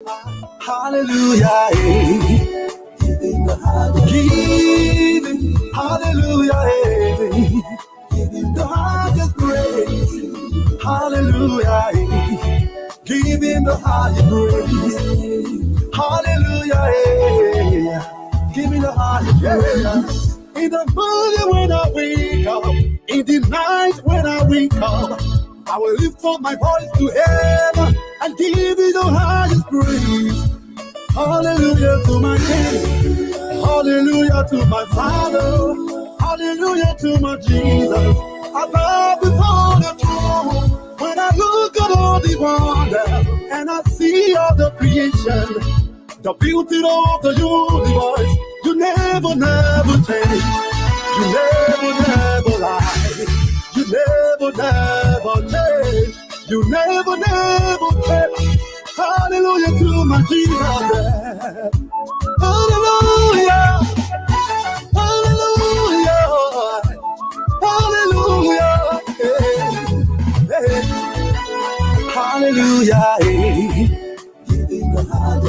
Hallelujah. Giving the highest. Giving. Hallelujah. Giving the highest praise. Hallelujah. Giving the highest praise. Hallelujah. Giving the highest praise. In the morning when I wake up, in the night when I wake up, I will lift up my voice to heaven and give you the highest praise. Hallelujah to my King. Hallelujah to my Father. Hallelujah to my Jesus. I bow before the throne. When I look at all the wonder and I see all the creation, the beauty of the universe, you never, never change. You never, never lie. You never, never change. You never, never fail. Hallelujah to my Jesus. Hallelujah. Hallelujah. Hallelujah. Hey, hey. Hallelujah. Hey.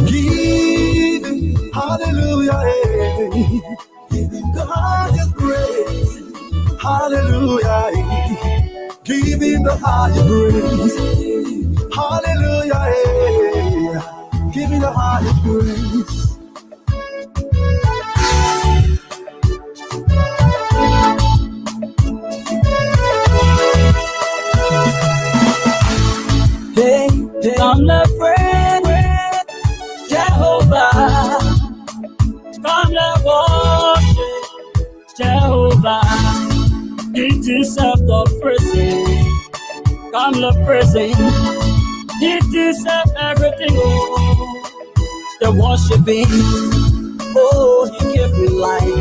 Giving. Hallelujah. Hey. Giving the highest praise. Hallelujah. Giving the highest praise. Hallelujah. Giving the highest praise. Come let's pray, Jehovah. Come let's worship Jehovah. He deserves the praise. Come let's praise Him. He deserves everything. Oh, the worshiping. Oh, He gave me life.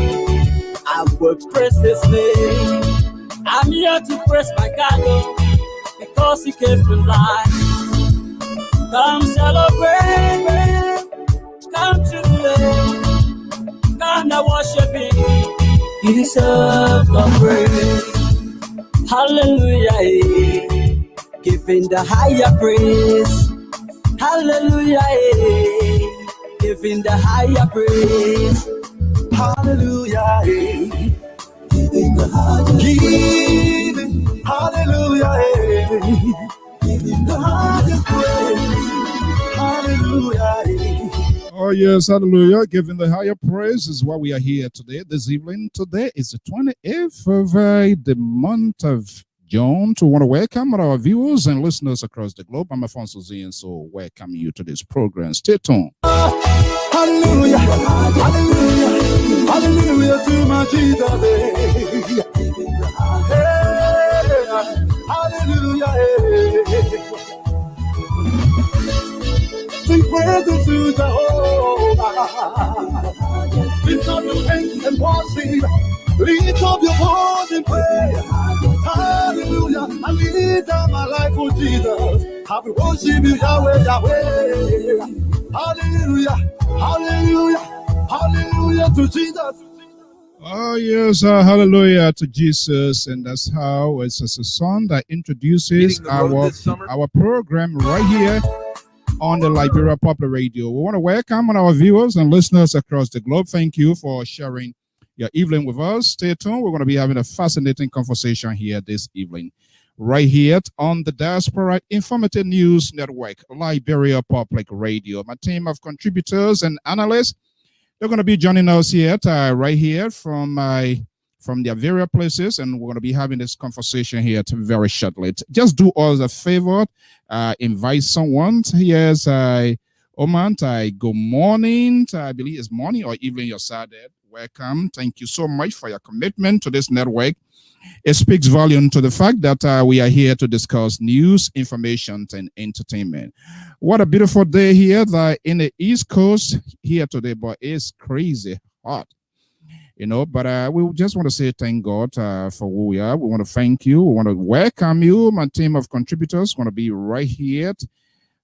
I will praise His name. I'm here to praise my God, oh, because He gave me life. Come celebrate, come jubilate, come now worship Him. He deserves the praise. Hallelujah, giving the higher praise. Hallelujah, giving the higher praise. Hallelujah, giving the higher giving. Hallelujah, giving the highest praise. Hallelujah. Oh yes, hallelujah. Giving the higher praise is why we are here today, this evening. Today is the 28th of the month of June. To want to welcome our viewers and listeners across the globe. I'm Afonso Z, and so welcome you to this program. Stay tuned. Hallelujah, hallelujah, hallelujah to my Jesus. Hey, hallelujah. Sing praises to Jehovah. Lift up your hands and worship. Lift up your voice and pray. Hallelujah. I lift up my life for Jesus. I will worship you, Yahweh, Yahweh. Hallelujah. Hallelujah. Hallelujah to Jesus. Oh yes, hallelujah to Jesus. And that's how it's a song that introduces our program right here on the Lpr Popular Radio. We want to welcome our viewers and listeners across the globe. Thank you for sharing your evening with us. Stay tuned. We're going to be having a fascinating conversation here this evening, right here on the Diaspora Informative News Network, Liberia Public Radio. My team of contributors and analysts, they're going to be joining us here, right here from their various places, and we're going to be having this conversation here very shortly. Just do us a favor, invite someone. Here's Oman. Good morning. I believe it's morning or evening your side. Welcome. Thank you so much for your commitment to this network. It speaks volume to the fact that we are here to discuss news, information, and entertainment. What a beautiful day here in the East Coast here today, but it's crazy hot. But we just want to say thank God for who we are. We want to thank you. We want to welcome you. My team of contributors want to be right here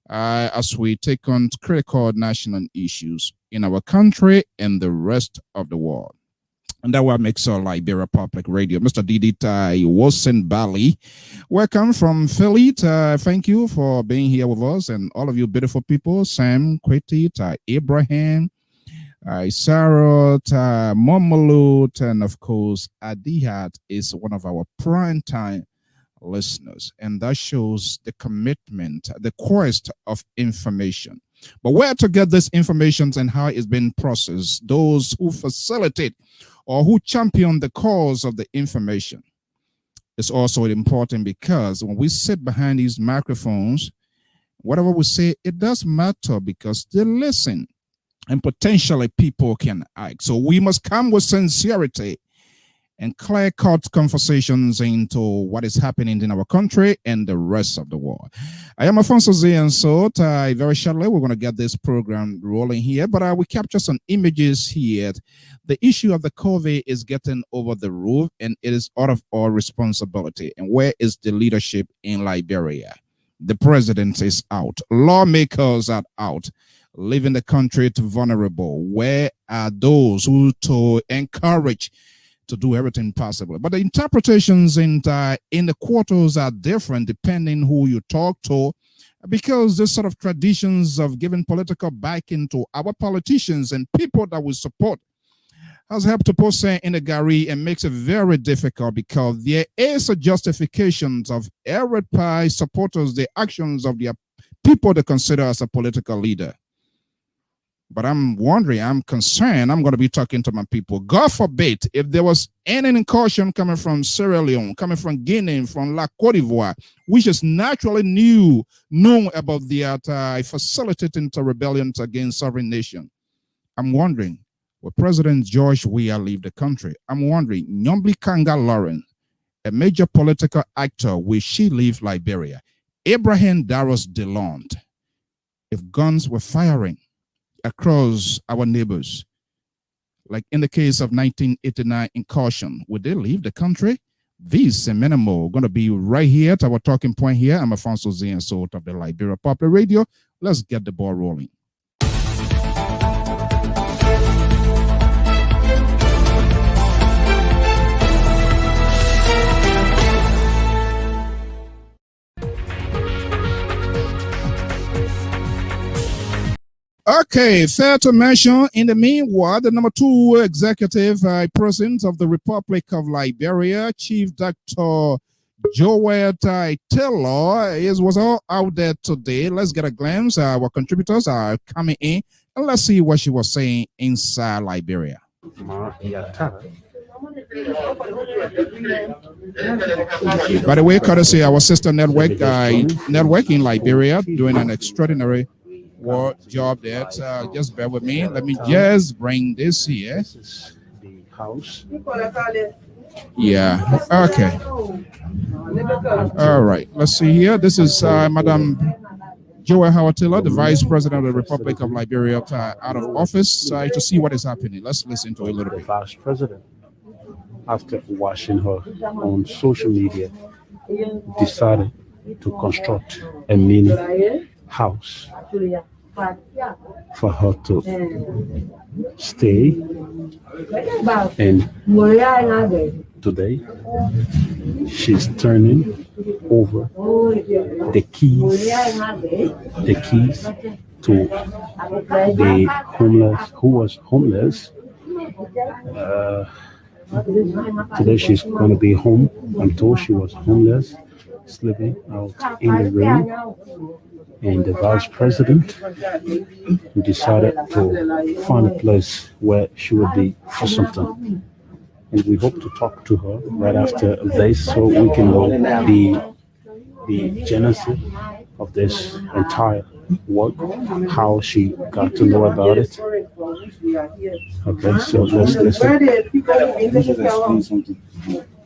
as we take on critical national issues in our country and the rest of the world. And that what makes Liberia Public Radio. Mr. Didita Wilson Bali, welcome from Philly. Thank you for being here with us and all of you beautiful people. Sam, Kweti, Abraham, Sarah, Momalut, and of course, Adihat is one of our prime time listeners. And that shows the commitment, the quest of information. But where to get this information and how it's been processed, those who facilitate or who champion the cause of the information. It's also important because when we sit behind these microphones, whatever we say, it does matter because they listen and potentially people can act. So we must come with sincerity and clear-cut conversations into what is happening in our country and the rest of the world. I am Alfonso Z, and so very shortly we're going to get this program rolling here, but we capture some images here. The issue of the COVID is getting over the roof, and it is out of our responsibility. And where is the leadership in Liberia? The president is out. Lawmakers are out, leaving the country to vulnerable. Where are those who to encourage to do everything possible? But the interpretations in the quarters are different depending who you talk to, because this sort of traditions of giving political backing to our politicians and people that we support has helped to put sand in the gari and makes it very difficult, because there is a justification of every pie supporters, the actions of their people they consider as a political leader. But I'm wondering, I'm concerned, I'm going to be talking to my people. God forbid, if there was any incursion coming from Sierra Leone, coming from Guinea, from La Cote d'Ivoire, which is naturally known about the facilitating to rebellions against sovereign nation. I'm wondering, will President George Weah leave the country? I'm wondering, Nyombli Kanga Lauren, a major political actor, will she leave Liberia? Abraham Darros DeLond, if guns were firing across our neighbors, like in the case of 1989 incursion, would they leave the country? These and many more going to be right here at our talking point here. I'm Alfonso Z, and so of the Liberia Public Radio. Let's get the ball rolling. Okay, fair to mention, in the meanwhile, the number 2 executive president of the Republic of Liberia, Chief Dr. Joel Taylor, was all out there today. Let's get a glimpse. Our contributors are coming in, and let's see what she was saying inside Liberia. By the way, courtesy our sister network in Liberia, doing an extraordinary job there. Just bear with me. Let me just bring this here. This is the house. Yeah. Okay. All right. Let's see here. This is Madam Joel Howard Taylor, the Vice President of the Republic of Liberia, out of office. To see what is happening. Let's listen to a little bit. The Vice President, after watching her on social media, decided to construct a mini house for her to stay. And today she's turning over the keys to the homeless who was homeless. Today she's going to be home. I'm told she was homeless, sleeping out in the rain. And the Vice President decided to find a place where she would be for some time. And we hope to talk to her right after this so we can know the genesis of this entire work, how she got to know about it. Okay, so let's listen.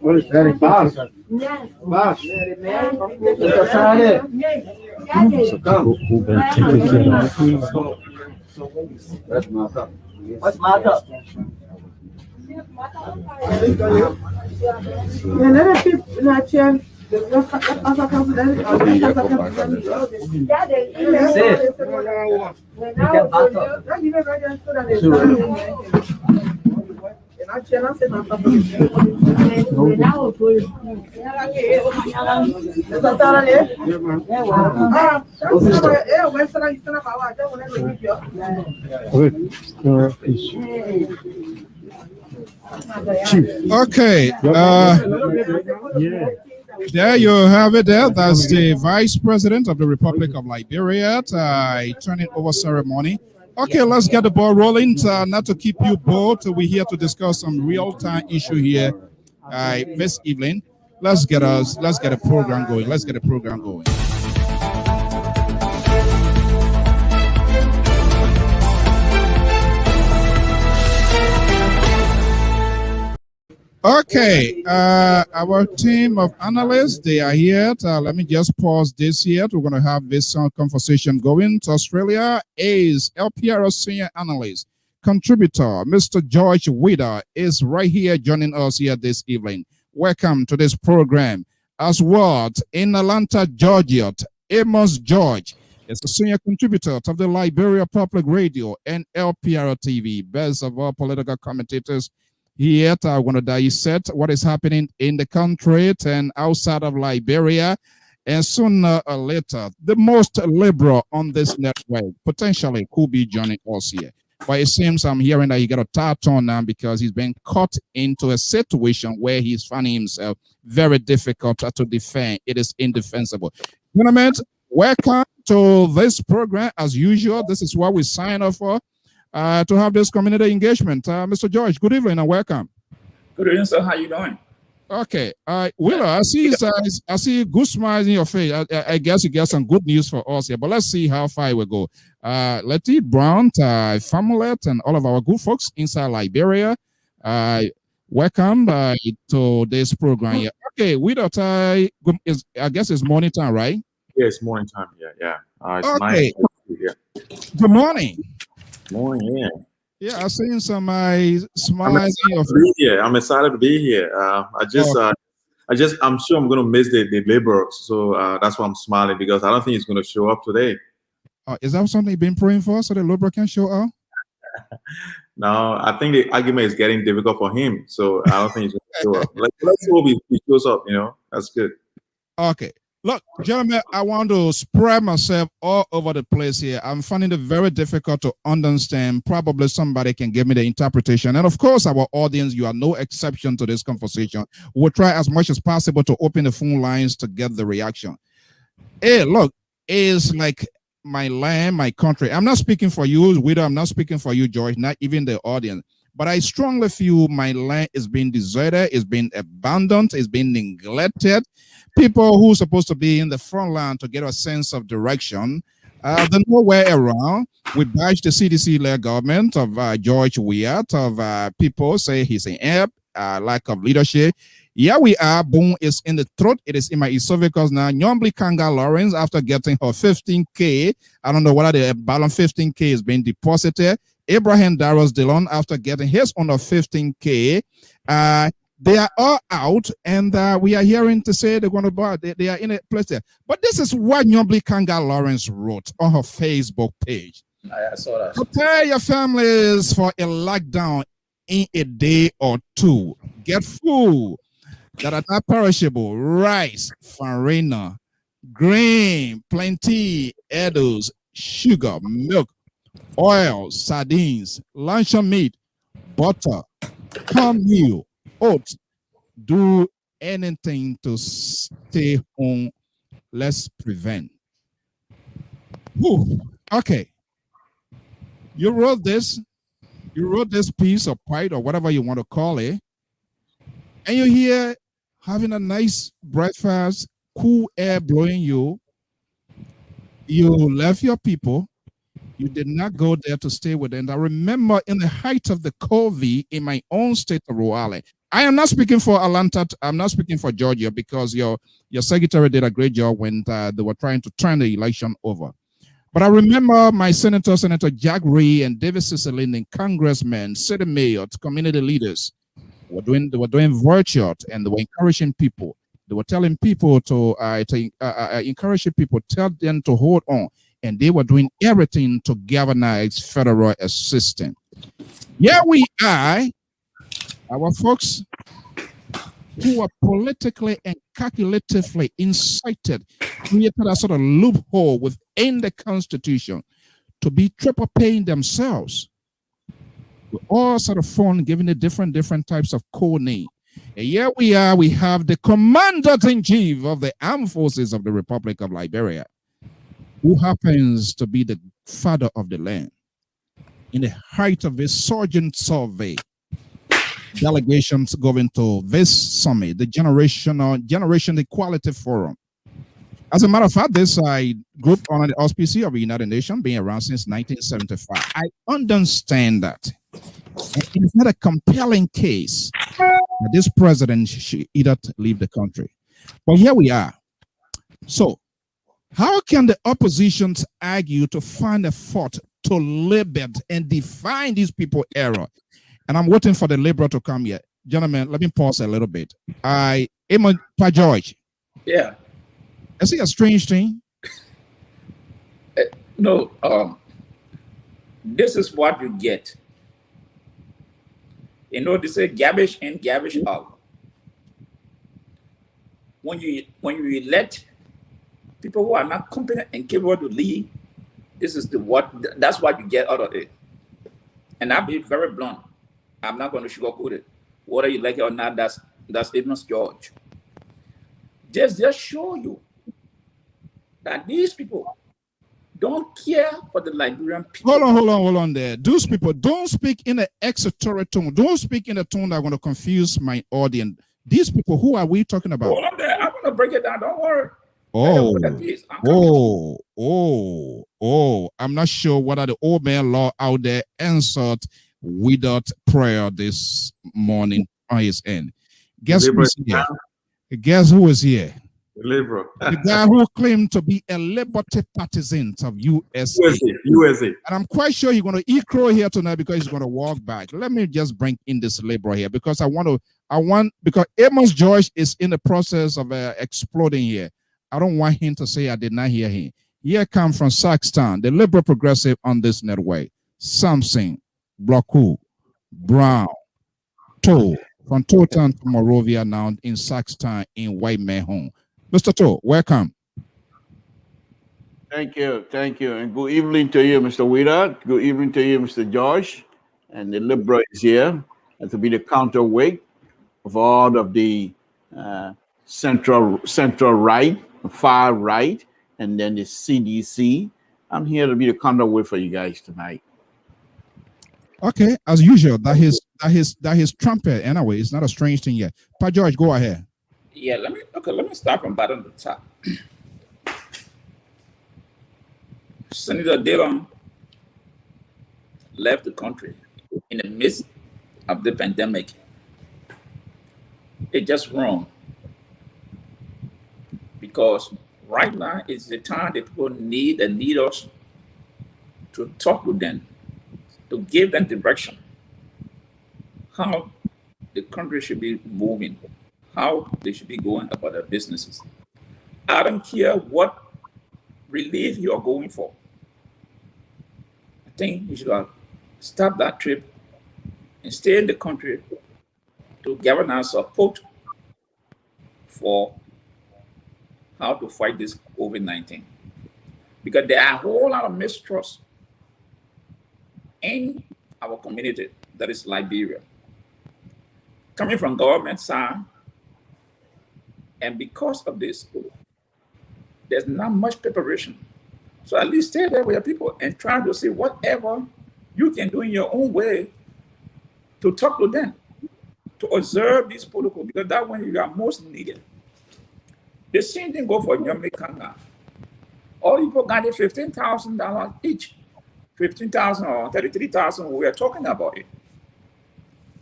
What is that? Boss. So people who've been taken care of. That's my cup. What's my cup? Okay. There you have it there. That's the Vice President of the Republic of Liberia. Turning over ceremony. Okay, let's get the ball rolling. Not to keep you bored, we're here to discuss some real-time issue here this evening. Let's get a program going. Let's get a program going. Okay, our team of analysts, they are here. Let me just pause this here. We're going to have this conversation going to Australia. Is Lpr senior analyst, contributor, Mr. George Wider is right here joining us here this evening. Welcome to this program. As well, in Atlanta, Georgia, Amos George is a senior contributor of the Liberia Public Radio and Lpr TV, best of all political commentators. Here, I want to dissect what is happening in the country and outside of Liberia. And sooner or later, the most liberal on this network potentially could be joining us here. But it seems I'm hearing that he got a tat on now because he's been caught into a situation where he's finding himself very difficult to defend. It is indefensible. Gentlemen, welcome to this program. As usual, this is what we sign up for. To have this community engagement. Mr. George, good evening and welcome. Good evening, sir. How you doing? Okay. Willa, I see good smiles in your face. I guess you get some good news for us here, but let's see how far we go. Letty Brown, Famulet, and all of our good folks inside Liberia. Welcome to this program here. Okay, Willa, I guess it's morning time, right? Yeah, it's morning time. Yeah. It's okay. 9. Yeah. Good morning. Morning, yeah. Yeah, I've seen some smiles. I'm excited to be here. I'm sure I'm going to miss the laborers, so that's why I'm smiling because I don't think he's going to show up today. Is that something you've been praying for so the labor can show up? No, I think the argument is getting difficult for him, so I don't think he's going to show up. Let's hope he shows up. That's good. Okay. Look, gentlemen, I want to spread myself all over the place here. I'm finding it very difficult to understand. Probably somebody can give me the interpretation. And of course, our audience, you are no exception to this conversation. We'll try as much as possible to open the phone lines to get the reaction. Hey, look, it's like my land, my country. I'm not speaking for you, Widow. I'm not speaking for you, George, not even the audience. But I strongly feel my land is being deserted, it's being abandoned, it's being neglected. People who are supposed to be in the front line to get a sense of direction, they're nowhere around. We bash the CDC-led government of George Weah, of people say he's an app, lack of leadership. Yeah, we are. Boom is in the throat. It is in my esophagus now. Nyombli Kanga Lawrence, after getting her 15K, I don't know whether the balance 15K is being deposited. Abraham Darros Dillon, after getting his own of 15K, they are all out, and we are hearing to say they're going to buy. They are in a place there. But this is what Nyombli Kanga Lawrence wrote on her Facebook page. I saw that. Prepare your families for a lockdown in a day or two. Get food that are not perishable: rice, farina, grain, plenty, edibles, sugar, milk, oil, sardines, luncheon meat, butter, cornmeal, oats. Do anything to stay home. Let's prevent. Whew. Okay. You wrote this piece or pipe or whatever you want to call it, and you're here having a nice breakfast, cool air blowing you. You left your people. You did not go there to stay with them. I remember in the height of the COVID in my own state of Rhode Island. I am not speaking for Atlanta. I'm not speaking for Georgia because your secretary did a great job when they were trying to turn the election over. But I remember my Senator Jack Ray and David Cicilline and congressmen, city mayors, community leaders they were doing virtual, and they were encouraging people. They were telling people to encourage people, tell them to hold on. And they were doing everything to galvanize federal assistance. Here we are Our folks who are politically and calculatively incited, created a sort of loophole within the Constitution to be triple paying themselves. We're all sort of fun, giving it different types of code name. And here we are, we have the Commander-in-Chief of the Armed Forces of the Republic of Liberia, who happens to be the father of the land. In the height of his Sergeant survey, delegations going to this summit, the Generation Equality Forum. As a matter of fact, this group under the auspices of the United Nations being around since 1975. I understand that. It's not a compelling case that this president should either leave the country. But here we are. So how can the oppositions argue to find a fault to limit and define these people's error? And I'm waiting for the Liberal to come here. Gentlemen, let me pause a little bit. George. Yeah. Is it a strange thing? No. This is what you get. You know, they say garbage in, garbage out. When you elect people who are not competent and capable to lead, that's what you get out of it. And I'll be very blunt. I'm not going to sugarcoat it. Whether you like it or not, that's Amos George. Just show you that these people don't care for the Liberian people. Hold on there. Those people don't speak in an executory tone. Don't speak in a tone that's going to confuse my audience. These people, who are we talking about? Hold on there. I'm going to break it down. Don't worry. I'm not sure whether the old man law out there answered without prayer this morning on his end. Guess who's here? Guess who is here? Liberal. The guy who claimed to be a liberty partisan of USA. And I'm quite sure he's going to eat crow here tonight because he's going to walk back. Let me just bring in this liberal here because because Amos George is in the process of exploding here. I don't want him to say I did not hear him. Here come from Saxton, the liberal progressive on this network. Samson, Bloku, Brown, Toe, from Totan to Morovia now in Saxton in White Man Home. Mr. Toe, welcome. Thank you. And good evening to you, Mr. Wida. Good evening to you, Mr. Josh. And the Liberal is here to be the counterweight of all of the central right, far right, and then the CDC. I'm here to be the counterweight for you guys tonight. Okay, as usual, that his trumpet anyway. It's not a strange thing yet. Pa George, go ahead. Yeah, let me start from bottom to top. Senator Dillon left the country in the midst of the pandemic. It's just wrong. Because right now is the time that people need the leaders to talk with them, to give them direction, how the country should be moving, how they should be going about their businesses. I don't care what relief you are going for. I think you should stop that trip and stay in the country to gather our support for how to fight this COVID-19. Because there are a whole lot of mistrust in our community that is Liberia. Coming from government side, and because of this, there's not much preparation. So at least stay there with your people and try to see whatever you can do in your own way to talk to them, to observe these protocols, because that's when you are most needed. The same thing go for Jamaica. All people got it $15,000 each. 15,000 or 33,000, we are talking about it.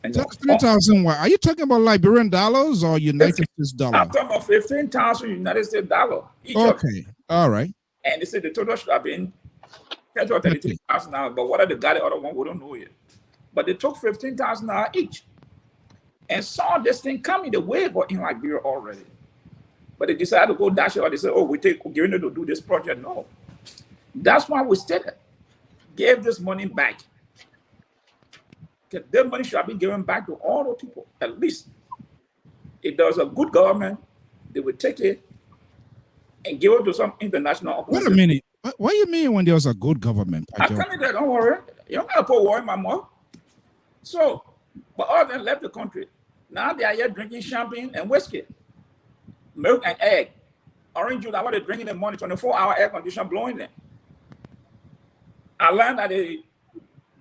And 33,000, what? Are you talking about Liberian dollars or United States dollars? I'm talking about 15,000 United States dollars each. Okay, all right. And they said the total should have been $30,000 or $33,000, but what are the got the other one? We don't know yet. But they took $15,000 each and saw this thing coming the wave in Liberia already. But they decided to go dash it, or they said, oh, we're giving it to do this project. No. That's why we stayed there. Gave this money back Their money should be given back to all the people. At least, if there was a good government, they would take it and give it to some international organization. Wait a minute. What do you mean when there was a good government? I tell you that, don't worry. You don't got to put war in my mouth. So, but all of them left the country. Now they are here drinking champagne and whiskey, milk and egg, orange juice. I want to drink in the morning, 24-hour air conditioner blowing them. I learned that the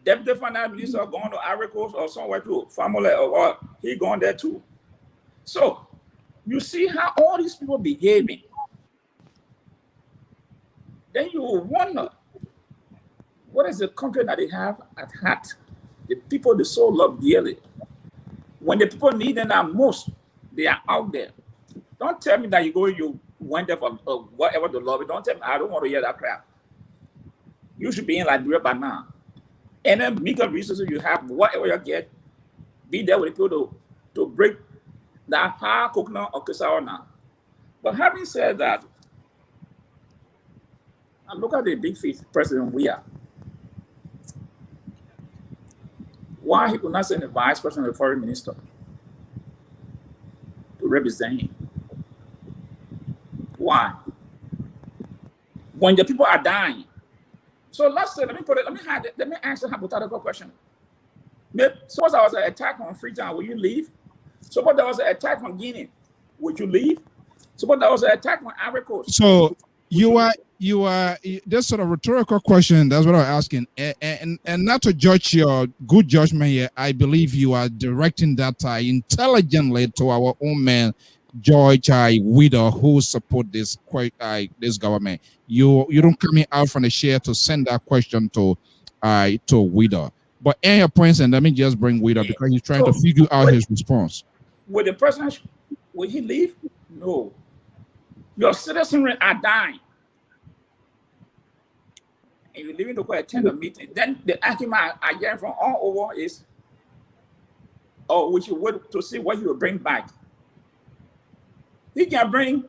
deputy finance minister going to Ivory Coast or somewhere to family or he going there too. So you see how all these people behaving. Then you wonder, what is the country that they have at heart? The people they so love dearly. When the people need them most, they are out there. Don't tell me that you went there for whatever the lobby. Don't tell me, I don't want to hear that crap. You should be in Liberia by now. And then meager resources you have, whatever you get, be there with people to break that hard coconut or cassava now. But having said that, and look at the big face president we are. Why he could not send the vice president or the foreign minister to represent him? Why? When the people are dying. So let's say, let me ask a hypothetical question. Suppose there was an attack on Freetown, will you leave? Suppose there was an attack on Guinea, would you leave? Suppose there was an attack on Ivory Coast. So you are this sort of rhetorical question. That's what I'm asking, and not to judge your good judgment here. I believe you are directing that intelligently to our own man George Widow, who support this this government. You don't come out from the chair to send that question to Widow. But in your points, and let me just bring Widow because he's trying to figure out his response. Will the president, will he leave? No. Your citizens are dying. And you're leaving to go attend a meeting. Then the argument I hear from all over is, oh, we should wait to see what he will bring back. He can bring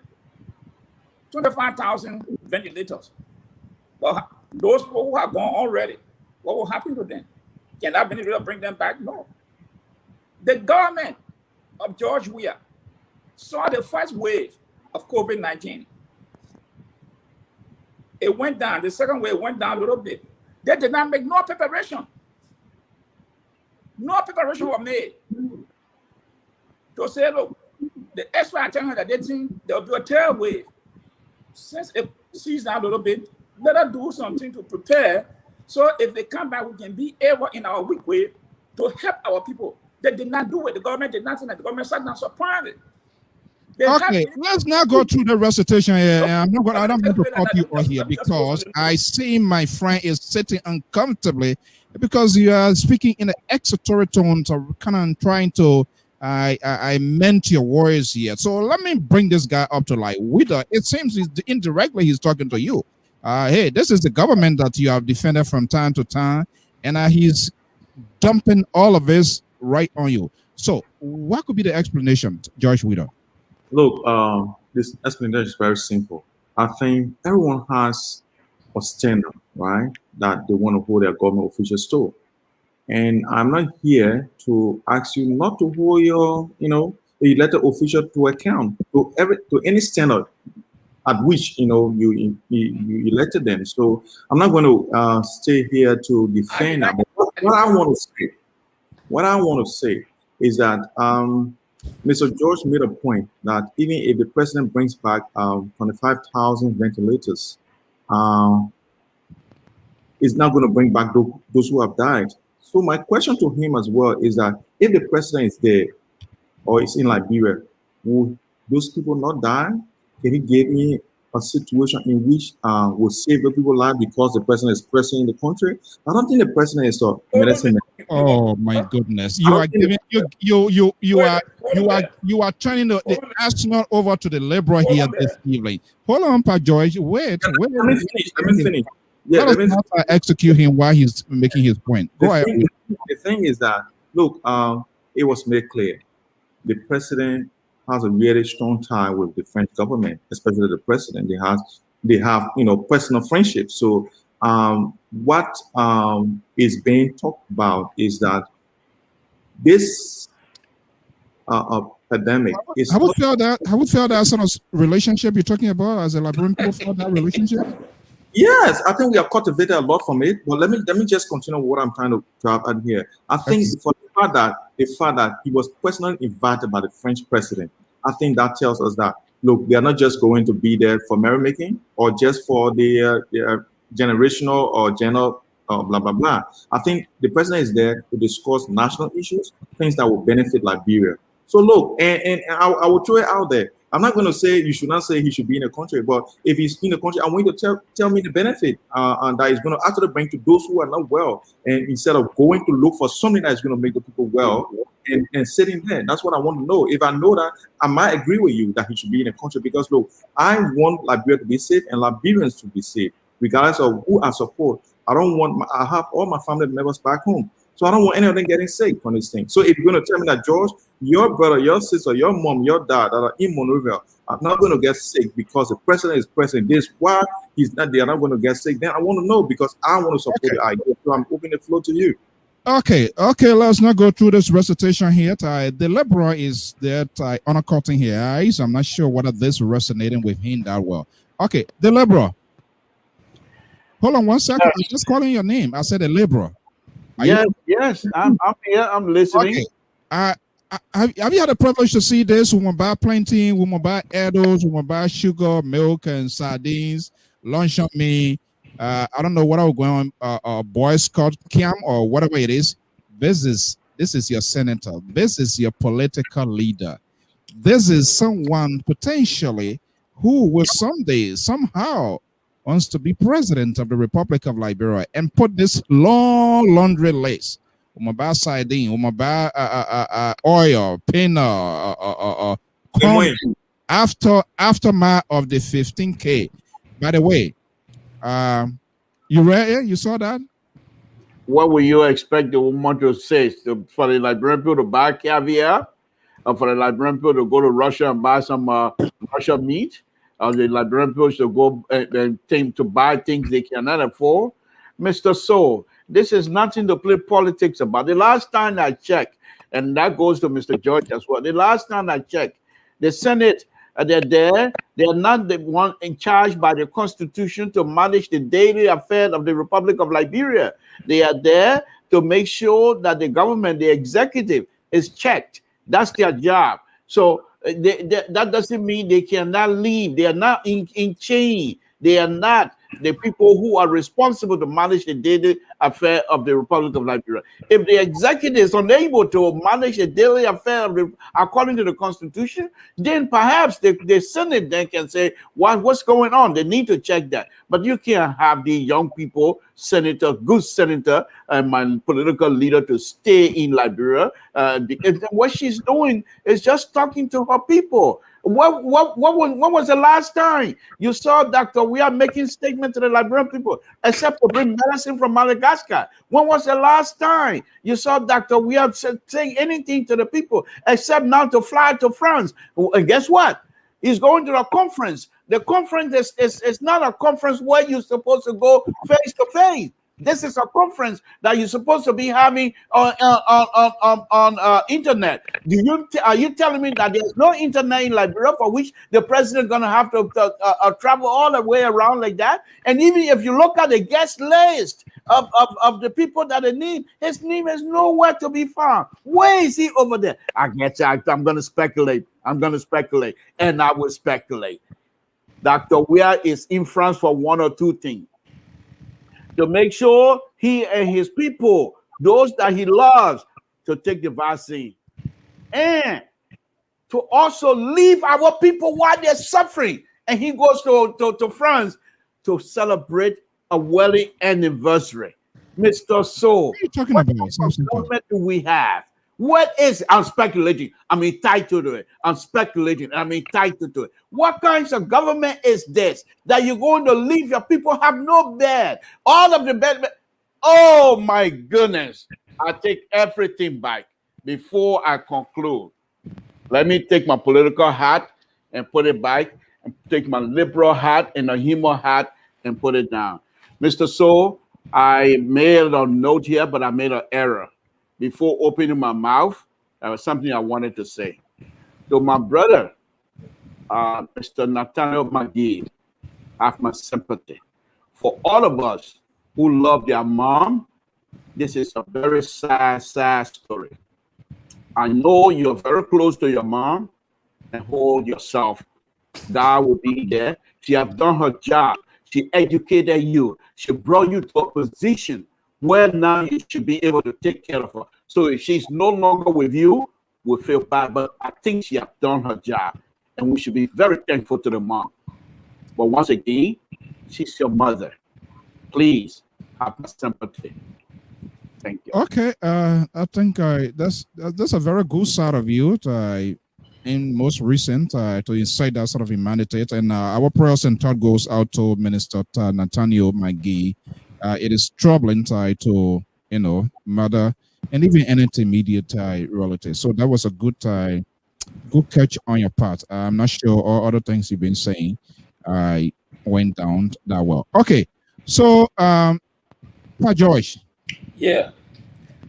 25,000 ventilators. But those people who have gone already, what will happen to them? Can that ventilator bring them back? No. The government of George Weah saw the first wave of COVID-19. It went down. The second wave went down a little bit. They did not make no preparation. No preparation was made to say, look, the extra attention that they think there will be a third wave. Since it sees down a little bit, let us do something to prepare. So if they come back, we can be able in our weak way to help our people. They did not do it. The government did nothing. The government sat down surprised. Okay, let's not go through the recitation here. I don't want to cut you off here because I see my friend is sitting uncomfortably because you are speaking in an exhortatory tone, so kind of trying to I meant your words here. So let me bring this guy up to like Widow. It seems indirectly he's talking to you. Hey, this is the government that you have defended from time to time, and he's dumping all of this right on you. So what could be the explanation, George Widow? Look, this explanation is very simple. I think everyone has a standard, right, that they want to hold their government officials to. And I'm not here to ask you not to hold your, elected official to account to any standard at which you elected them. So I'm not going to stay here to defend them. What I want to say is that Mr. George made a point that even if the president brings back 25,000 ventilators, it's not going to bring back those who have died. So my question to him as well is that if the president is there or is in Liberia, will those people not die? Can he give me a situation in which will save the people's life because the president is present in the country? I don't think the president is a medicine man. Oh my goodness! You are giving you are turning the astronaut over to the liberal here this evening. Hold on, Pa George. Wait. Let me finish. Yeah, let us not execute him while he's making his point. Go ahead. The thing is that, look, it was made clear. The president has a very strong tie with the French government, especially the president. They have personal friendship. So what is being talked about is that this pandemic is. How would feel that sort of relationship you're talking about as a Liberian people feel that relationship? Yes, I think we have cultivated a lot from it. But let me just continue with what I'm trying to drive at here. I think for the fact that he was personally invited by the French president, I think that tells us that look, they are not just going to be there for merrymaking or just for the generational or general blah blah blah. I think the president is there to discuss national issues, things that will benefit Liberia. So look, and I will throw it out there. I'm not going to say you should not say he should be in a country, but if he's in a country, I want you to tell me the benefit and that is going to actually bring to those who are not well, and instead of going to look for something that is going to make the people well and sitting there. That's what I want to know. If I know that, I might agree with you that he should be in a country because look, I want Liberia to be safe and Liberians to be safe, regardless of who I support. I don't want I have all my family members back home. So I don't want any of them getting sick from this thing. So if you're going to tell me that, George, your brother, your sister, your mom, your dad that are in Monrovia are not going to get sick because the president is president, this why he's not, they are not going to get sick, then I want to know because I want to support the idea. So I'm opening the floor to you. Okay, let's not go through this recitation here. The liberal is that undercutting his eyes. I'm not sure whether this is resonating with him that well. Okay, the liberal. Hold on one second. I'm just calling your name. I said the liberal. Yes, I'm here. I'm listening. Okay. Have you had the privilege to see this? We buy plenty. We buy edibles. We buy sugar, milk, and sardines. Lunch on me. I don't know what I was going on. Boy Scout camp or whatever it is. This is your senator. This is your political leader. This is someone potentially who will someday somehow wants to be president of the Republic of Liberia and put this long laundry list. Umaba sardine, umaba oil, peanut, corn, aftermath of the 15K. By the way, you read it? You saw that? What will you expect the woman to say? For the Liberian people to buy caviar? Or for the Liberian people to go to Russia and buy some Russian meat? The Liberian people should go and think to buy things they cannot afford. Mr. Soul, this is nothing to play politics about. The last time I checked, and that goes to Mr. George as well. The last time I checked, the Senate, they're there. They're not the one in charge by the Constitution to manage the daily affairs of the Republic of Liberia. They are there to make sure that the government, the executive, is checked. That's their job. So that doesn't mean they cannot leave. They are not in chain. They are not the people who are responsible to manage the daily affair of the Republic of Liberia. If the executive is unable to manage the daily affair according to the Constitution, then perhaps the Senate then can say, what's going on? They need to check that. But you can't have the young people, good senator, and my political leader to stay in Liberia. What she's doing is just talking to her people. What was the last time you saw Dr. We are making statements to the Liberian people, except to bring medicine from Madagascar? When was the last time you saw Dr. We are saying anything to the people, except now to fly to France? And guess what? He's going to a conference. The conference is not a conference where you're supposed to go face to face. This is a conference that you're supposed to be having on internet. Are you telling me that there's no internet in Liberia for which the president is going to have to travel all the way around like that? And even if you look at the guest list of the people that they need, his name is nowhere to be found. Where is he over there? I'm going to speculate. And I will speculate. Dr. Weah is in France for one or two things. To make sure he and his people, those that he loves, to take the vaccine. And to also leave our people while they're suffering. And he goes to France to celebrate a wedding anniversary. Mr. Soul, what are you talking about? What government do we have? What is, I'm speculating, I'm entitled to it. I'm speculating, I'm entitled to it. What kinds of government is this that you're going to leave your people have no bed? All of the bed. Oh my goodness. I take everything back before I conclude. Let me take my political hat and put it back, and take my liberal hat and a humor hat and put it down. Mr. Soul, I made a note here, but I made an error. before opening my mouth, there was something I wanted to say. So my brother, Mr. Nathaniel McGee, have my sympathy. For all of us who love their mom, this is a very sad, sad story. I know you're very close to your mom, and hold yourself. God will be there. She has done her job. She educated you. She brought you to a position where now you should be able to take care of her. So if she's no longer with you, we'll feel bad. But I think she has done her job, and we should be very thankful to the mom. But once again, she's your mother. Please have my sympathy. Thank you. Okay, I think that's a very good side of you. In most recent to incite that sort of humanity, and our prayers and thought goes out to Minister Nathaniel McGee. It is troubling to mother and even any intermediate relatives. So that was a good catch on your part. I'm not sure all other things you've been saying went down that well. Okay, so George. Yeah.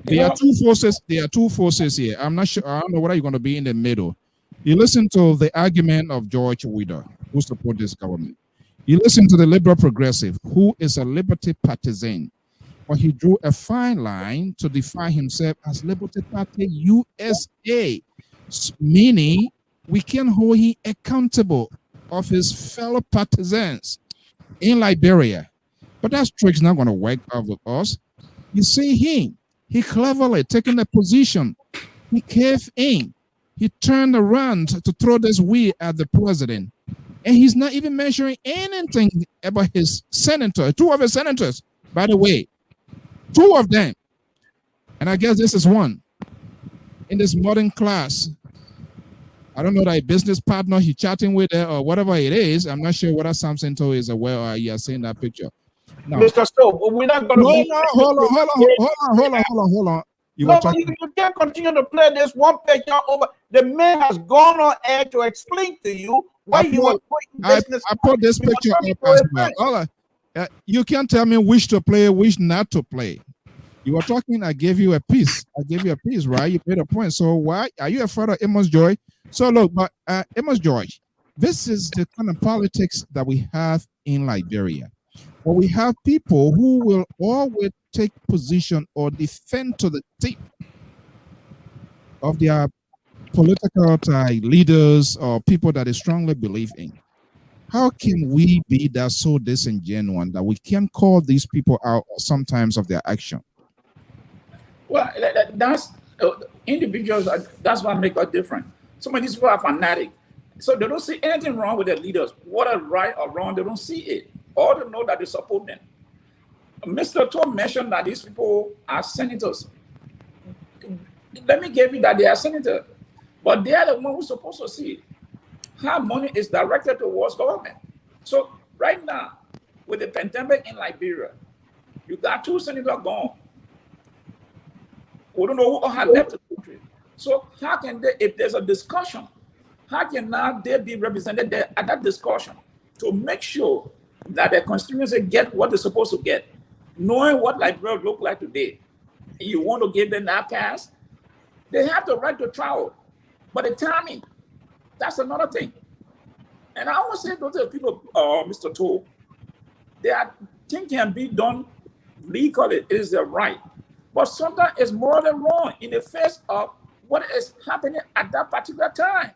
There are two forces. There are two forces here. I'm not sure. I don't know whether you're going to be in the middle. You listen to the argument of George Weeder, who supports this government. You listen to the liberal progressive, who is a liberty partisan, but he drew a fine line to define himself as Liberty Party USA, meaning we can hold him accountable of his fellow partisans in Liberia. But that trick's not going to work out with us. You see him, he cleverly taking a position, he caved in. He turned around to throw this wheel at the president. And he's not even mentioning anything about his senator, two of his senators, by the way, two of them. And I guess this is one in this modern class. I don't know that business partner he's chatting with or whatever it is. I'm not sure whether Sam Sento is aware or you are seeing that picture. No. Mr. Stowe, we're not going to hold on. You can't continue to play this one picture over. The man has gone on air to explain to you why you were putting business. I put this picture up as well. You can't tell me which to play, which not to play. You were talking, I gave you a piece. Right? You made a point. So why are you afraid of Amos Joy? So look, but Amos Joy, this is the kind of politics that we have in Liberia. But we have people who will always take position or defend to the tip of their political leaders or people that they strongly believe in. How can we be that so disingenuous that we can call these people out sometimes of their action? Well, that's individuals. That's what makes us different. Some of these people are fanatic, so they don't see anything wrong with their leaders. Whether right or wrong, they don't see it. All they know that they support them. Mr. Tom mentioned that these people are senators. Let me give you that they are senators, but they are the ones who are supposed to see how money is directed towards government. So right now, with the pandemic in Liberia, you got two senators gone. We don't know who has left the country. So how can they, if there's a discussion, how can now they be represented there at that discussion to make sure that the constituency get what they're supposed to get, knowing what Liberia look like today? You want to give them that pass? They have the right to travel, but the timing, that's another thing. And I always say to the people, Mr. Toll, that things can be done legally, it is their right. But sometimes it's more than wrong in the face of what is happening at that particular time.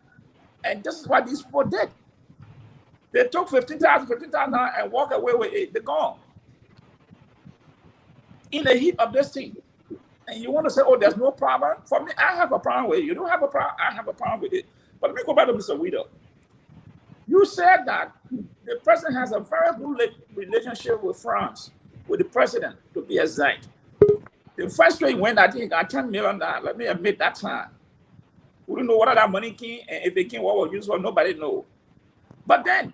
And this is what these people did. They took 15,000 and walked away with it. They're gone. In the heat of this thing. And you want to say, oh, there's no problem? For me, I have a problem with it. You don't have a problem? I have a problem with it. But let me go back to Mr. Weeder. You said that the president has a very good relationship with France, with the president, to be exact. The first trade went, I think, got $10 million. Let me admit that time. We don't know what that money came, and if it came, what was used for, nobody knows. But then,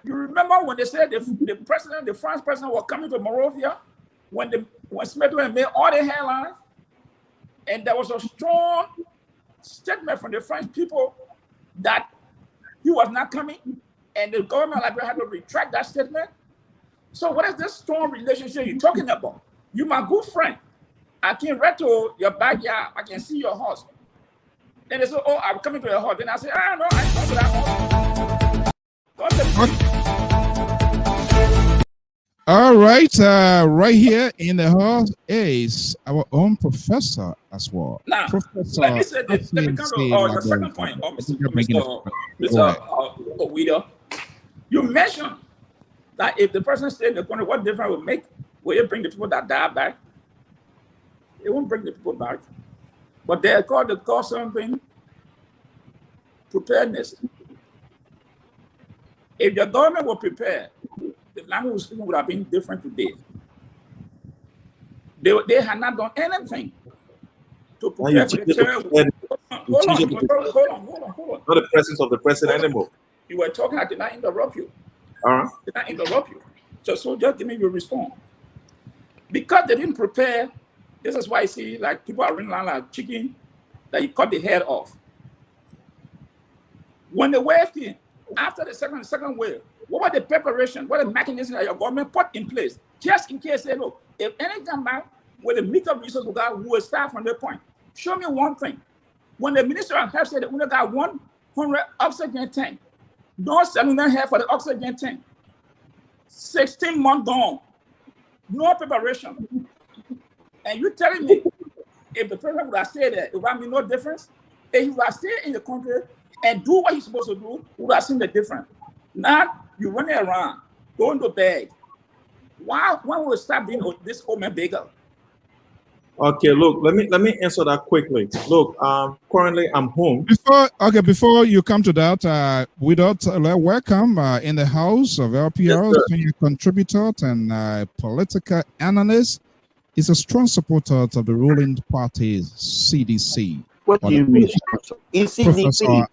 you remember when they said the president, the French president, was coming to Monrovia when Smith made all the headlines, and there was a strong statement from the French people that he was not coming, and the government of Liberia had to retract that statement. So what is this strong relationship you're talking about? You're my good friend. I can rent to your backyard. I can see your house. Then they say, oh, I'm coming to your house. Then I say, no, I ain't going to that house. All right, right here in the house is our own professor as well. Now, Professor, let me say this. Let me come to your second point, Mr. Owida. You mentioned that if the person stayed in the country, what difference will make? Will it bring the people that die back? It won't bring the people back. But they call something preparedness. If the government were prepared, the language would have been different today. They had not done anything to prepare for the terror. Hold on. Not the presence of the president anymore. You were talking, I did not interrupt you. Did not interrupt you. So just give me your response. Because they didn't prepare, this is why I see like people are running around like chicken that you cut the head off. When the wave came, after the second wave, what were the preparation, what the mechanism that your government put in place, just in case they look, if any come back with a meter resource, we will start from that point. Show me one thing. When the Minister of Health said that we only got 100 oxygen tank, no selling here for the oxygen tank. 16 months gone, no preparation. And you telling me if the president would have stayed there, it would have been no difference? If he would have stayed in the country and do what he's supposed to do, we would have seen the difference. Now you running around, going to bed. Why? When will we stop being this old man beggar? Okay, look, let me answer that quickly. Look, currently I'm home. Before you come to that, welcome in the house of LPR, senior contributor and political analyst. Is a strong supporter of the ruling party's CDC. What do you mean? ECDC.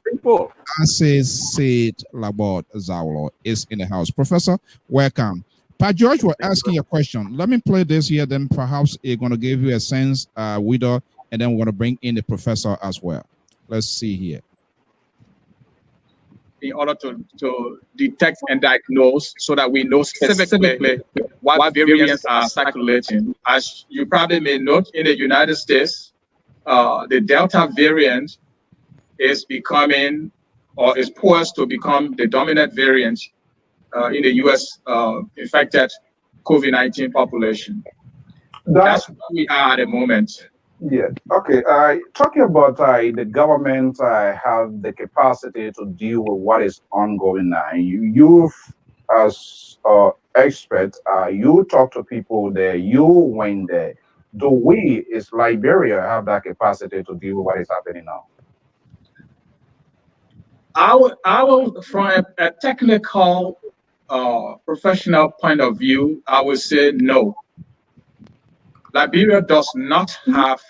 Said Labord Zawlo is in the house. Professor, welcome. Pat George was asking a question. Let me play this here, then perhaps it's going to give you a sense, Widow, and then we're going to bring in the professor as well. Let's see here. In order to detect and diagnose so that we know specifically what variants are circulating. As you probably may note, in the United States, the Delta variant is becoming or is poised to become the dominant variant in the U.S. Infected COVID-19 population. That's where we are at the moment. Yeah. Okay. Talking about the government have the capacity to deal with what is ongoing now. You as expert, you talk to people there. You went there. Do we, as Liberia, have that capacity to deal with what is happening now? From a technical, professional point of view, I would say no. Liberia does not have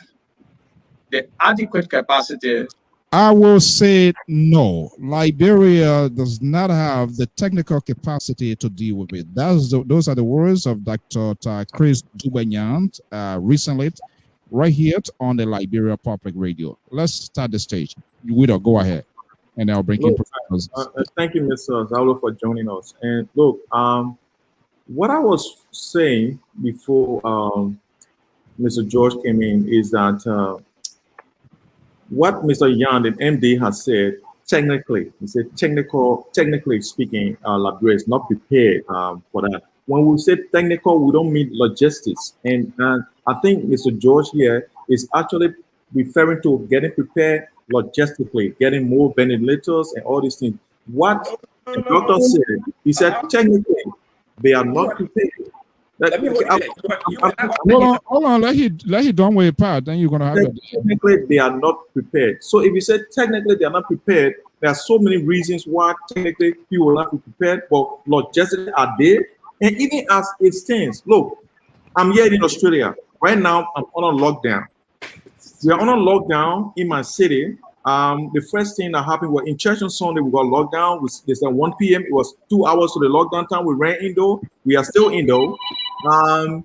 the adequate capacity. I will say no. Liberia does not have the technical capacity to deal with it. Those are the words of Dr. Chris Dubanyan recently, right here on the Liberia Public Radio. Let's start the stage. Widow, go ahead, and I'll bring in professors. Thank you, Mr. Zawlo, for joining us. And look, what I was saying before Mr. George came in is that what Mr. Yan, and MD, has said, technically, he said technically speaking, Liberia is not prepared for that. When we say technical, we don't mean logistics. And I think Mr. George here is actually referring to getting prepared logistically, getting more ventilators and all these things. What the doctor said, he said technically they are not prepared. Hold on, let he done with part, then you're gonna have it. Technically, they are not prepared. So if you say technically they are not prepared, there are so many reasons why technically people will not be prepared, but logistically are there. And even as it stands, look, I'm here in Australia. Right now, I'm on a lockdown. We are on a lockdown in my city. The first thing that happened was in church on Sunday, we got locked down. They said 1 p.m. It was 2 hours to the lockdown time. We ran indoor. We are still indoor. And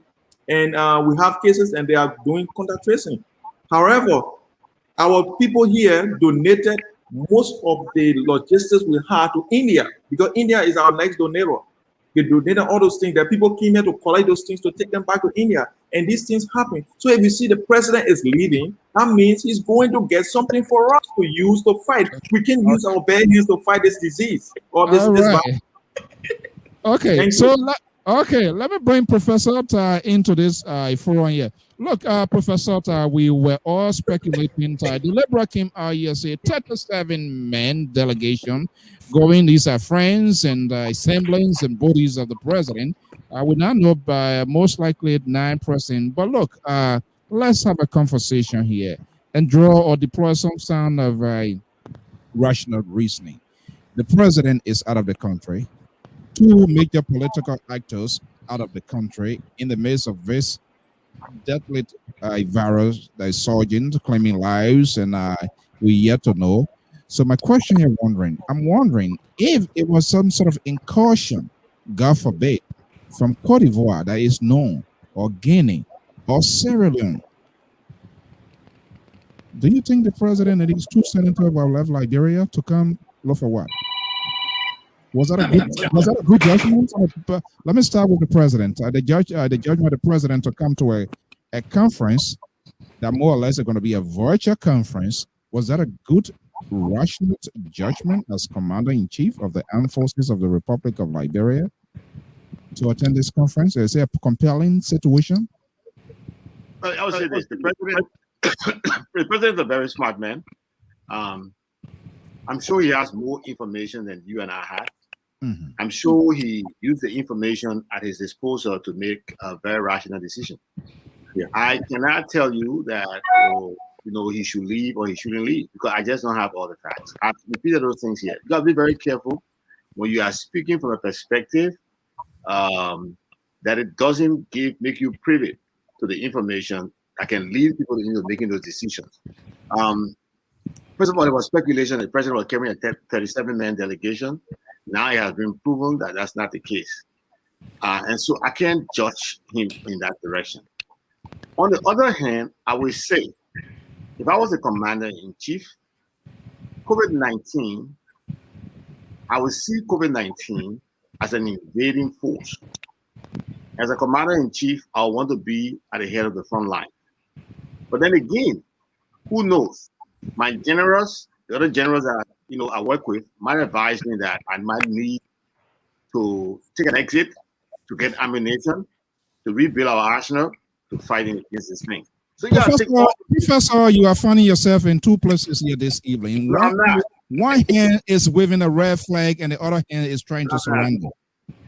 we have cases and they are doing contact tracing. However, our people here donated most of the logistics we had to India because India is our next donor. They donated all those things. That people came here to collect those things to take them back to India, and these things happen. So if you see the president is leaving, that means he's going to get something for us to use to fight. We can use our bare hands to fight this disease or this virus. Okay, so let me bring Professor into this forum here. Look, Professor, we were all speculating. The Lpr came out here, say 37-man delegation going. These are friends and assemblies and bodies of the president. We now know by most likely 9%. But look, let's have a conversation here and draw or deploy some sound of rational reasoning. The president is out of the country. Two major political actors out of the country in the midst of this deadly virus that is surging, claiming lives, and we yet to know. So my question here, I'm wondering if it was some sort of incursion, God forbid, from Cote d'Ivoire that is known, or Guinea, or Sierra Leone. Do you think the president and these two senators have left Liberia to come look for what? Was that a good judgment? Let me start with the president. The judgment of the president to come to a conference that more or less is going to be a virtual conference. Was that a good, rational judgment as commander-in-chief of the armed forces of the Republic of Liberia to attend this conference? Is it a compelling situation? I would say this: the president is a very smart man. I'm sure he has more information than you and I have. Mm-hmm. I'm sure he used the information at his disposal to make a very rational decision. Yeah. I cannot tell you that he should leave or he shouldn't leave because I just don't have all the facts. I've repeated those things here. You got to be very careful when you are speaking from a perspective that it doesn't make you privy to the information that can lead people into making those decisions. First of all, there was speculation that the president was carrying a 37-man delegation. Now it has been proven that that's not the case. And so I can't judge him in that direction. On the other hand, I will say, if I was a commander-in-chief, COVID-19, I would see COVID-19 as an invading force. As a commander-in-chief, I want to be at the head of the front line. But then again, who knows? My generals, the other generals that I work with, might advise me that I might need to take an exit to get ammunition, to rebuild our arsenal, to fight against this thing. So you Professor, you are finding yourself in two places here this evening. One hand is waving a red flag, and the other hand is trying to surrender.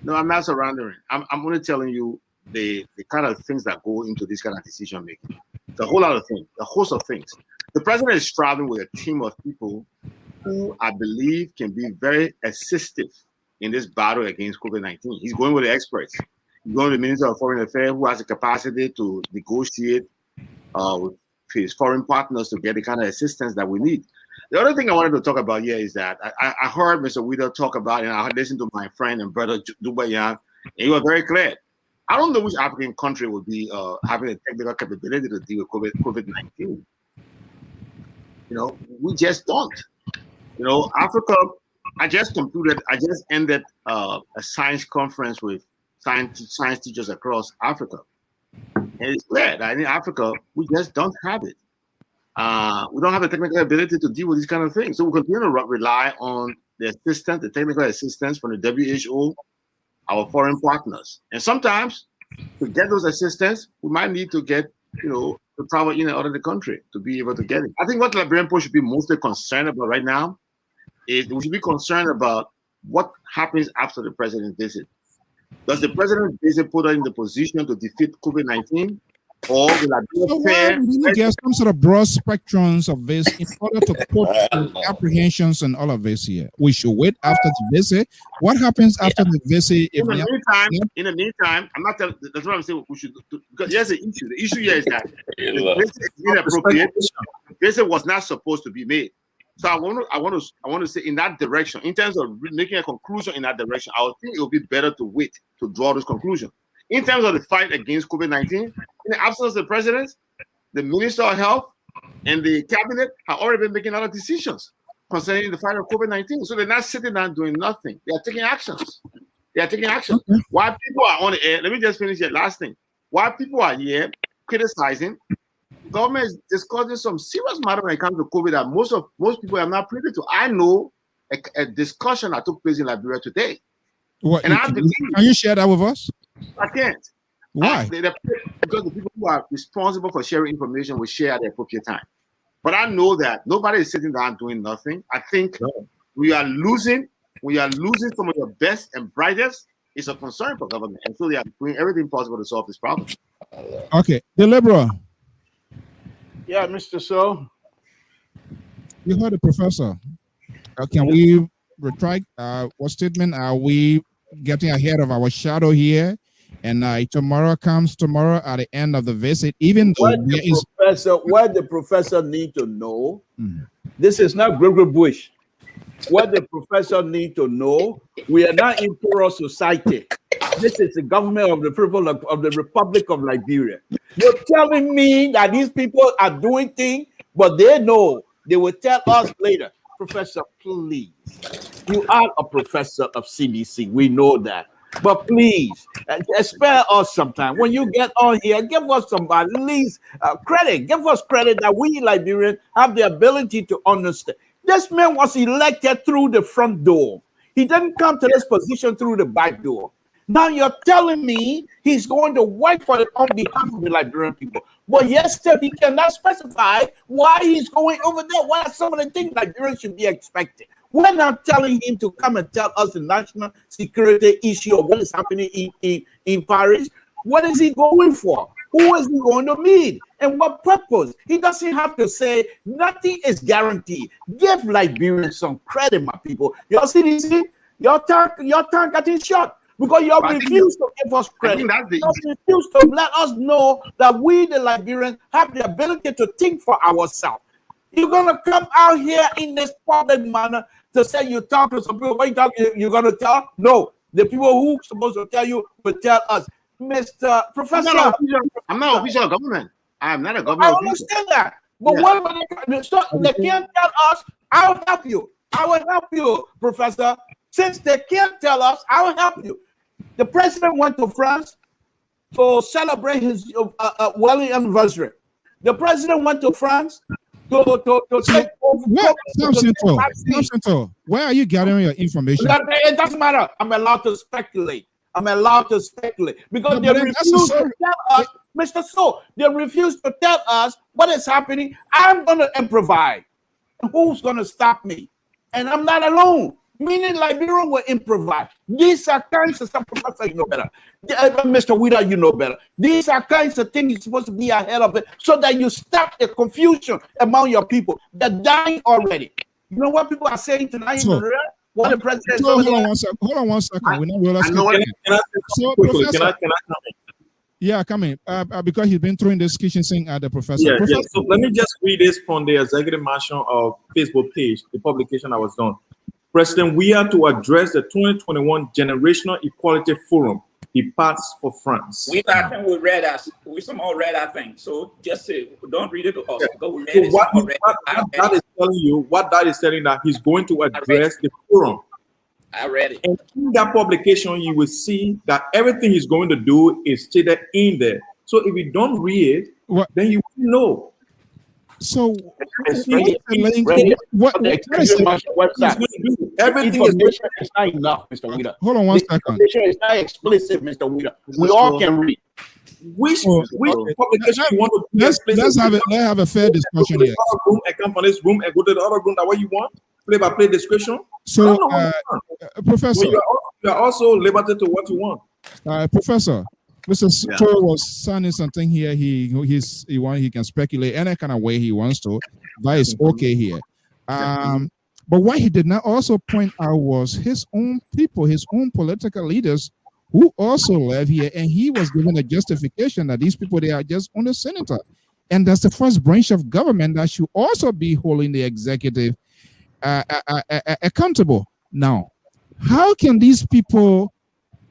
No, I'm not surrendering. I'm only telling you the kind of things that go into this kind of decision making. It's a whole lot of things, a host of things. The president is traveling with a team of people who I believe can be very assistive in this battle against COVID-19. He's going with the experts. He's going with the Minister of Foreign Affairs, who has the capacity to negotiate with his foreign partners to get the kind of assistance that we need. The other thing I wanted to talk about here is that I heard Mr. Wida talk about, and I listened to my friend and brother Dubayan, and he was very clear. I don't know which African country would be having the technical capability to deal with COVID-19. We just don't. Africa, I just ended a science conference with science teachers across Africa. And it's clear that in Africa, we just don't have it. We don't have the technical ability to deal with these kind of things. So we continue to rely on the technical assistance from the WHO, our foreign partners. And sometimes to get those assistance, we might need to get, to travel in and out of the country to be able to get it. I think what Liberian people should be mostly concerned about right now is we should be concerned about what happens after the president's visit. Does the president's visit put us in the position to defeat COVID-19? Or will I be fair? We get some sort of broad spectrums of this in order to put apprehensions and all of this here. We should wait after the visit. What happens after the visit? In the meantime, I'm not telling. That's what I'm saying. We should do, because here's the issue. The issue here is that the visit is inappropriate. The visit was not supposed to be made. So I want to say in that direction, in terms of making a conclusion in that direction, I would think it would be better to wait to draw this conclusion. In terms of the fight against COVID-19, in the absence of the president, the Minister of Health and the cabinet have already been making other decisions concerning the fight of COVID-19. So they're not sitting down doing nothing. They are taking actions. They are taking action. Okay. While people are on the air, let me just finish the last thing. While people are here criticizing, government is discussing some serious matter when it comes to COVID that most people are not privy to. I know a discussion that took place in Liberia today. What, And can you share that with us? I can't. Why? Because the people who are responsible for sharing information will share at the appropriate time. But I know that nobody is sitting down doing nothing. I think we are losing some of the best and brightest. It's a concern for government. And so they are doing everything possible to solve this problem. Okay. The Liberal. Yeah, Mr. So. You heard the professor. Can we retract what statement? Are we getting ahead of our shadow here? And tomorrow comes tomorrow at the end of the visit, even though what the professor need to know, this is not Gregory Bush. What the professor need to know, we are not in poorer society. This is the government of the people of the Republic of Liberia. You're telling me that these people are doing things, but they know they will tell us later. Professor, please. You are a professor of CDC. We know that. But please, spare us sometime. When you get on here, give us some at least credit. Give us credit that we Liberians have the ability to understand. This man was elected through the front door. He didn't come to this position through the back door. Now you're telling me he's going to work for it on behalf of the Liberian people. But yet still he cannot specify why he's going over there. What are some of the things Liberians should be expecting? We're not telling him to come and tell us the national security issue of what is happening in Paris. What is he going for? Who is he going to meet? And what purpose? He doesn't have to say nothing is guaranteed. Give Liberians some credit, my people. Your CDC, your tongue getting shot because you refuse to give us credit. You refuse to let us know that we, the Liberians, have the ability to think for ourselves. You're going to come out here in this public manner to say you talk to some people. What you're going to tell? No. The people who are supposed to tell you will tell us. Mr. Professor. I'm not official government. I am not a government official. I understand that. But what they can't tell us, I will help you. I will help you, Professor. Since they can't tell us, I will help you. The president went to France to celebrate his wedding anniversary. The president went to France to take over. Where are you gathering your information? It doesn't matter. I'm allowed to speculate. Because they refuse to tell us, Mr. So, they refuse to tell us what is happening. I'm going to improvise. Who's going to stop me? And I'm not alone. Meaning Liberia will improvise. These are kinds of stuff, Professor, you know better. Mr. Wida, you know better. These are kinds of things you're supposed to be ahead of it so that you stop the confusion among your people. They're dying already. You know what people are saying tonight in Liberia? What the president hold on one second. We know Can I come in? Yeah, come in. Because he's been throwing this kitchen sink at the professor. Yeah. So let me just read this from the executive marshal of Facebook page, the publication I was done. President, we are to address the 2021 Generational Equality Forum. He departs for France. We somehow read that thing. So just say, don't read it to us. Go read it. That is telling you what that is telling that he's going to address the forum. I read it. And in that publication, you will see that everything he's going to do is stated in there. So if you don't read it, then you will know. So everything is not enough, Mr. Wida. Hold on one second. It's not explicit, Mr. Wida. We all can read. Which publication you want to let's have a fair discussion here. I come from this room and go to the other room that way you want. Play-by-play description. So, Professor, you are also liberty to what you want. Professor, Mr. Stowe was signing something here. He can speculate any kind of way he wants to. That is okay here. But what he did not also point out was his own people, his own political leaders who also live here, and he was given a justification that these people, they are just on the senator. And that's the first branch of government that should also be holding the executive accountable. Now, how can these people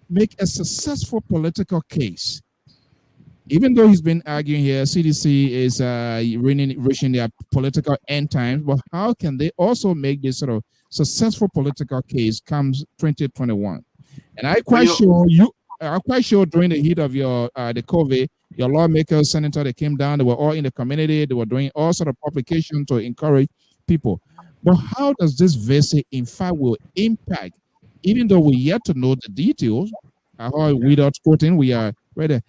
make a successful political case? Even though he's been arguing here, CDC is reaching their political end times, but how can they also make this sort of successful political case comes 2021? And I'm quite sure during the heat of your the COVID, your lawmakers, senator, they came down, they were all in the community, they were doing all sort of publication to encourage people. But how does this visit, in fact, will impact, even though we yet to know the details, without quoting, we are ready.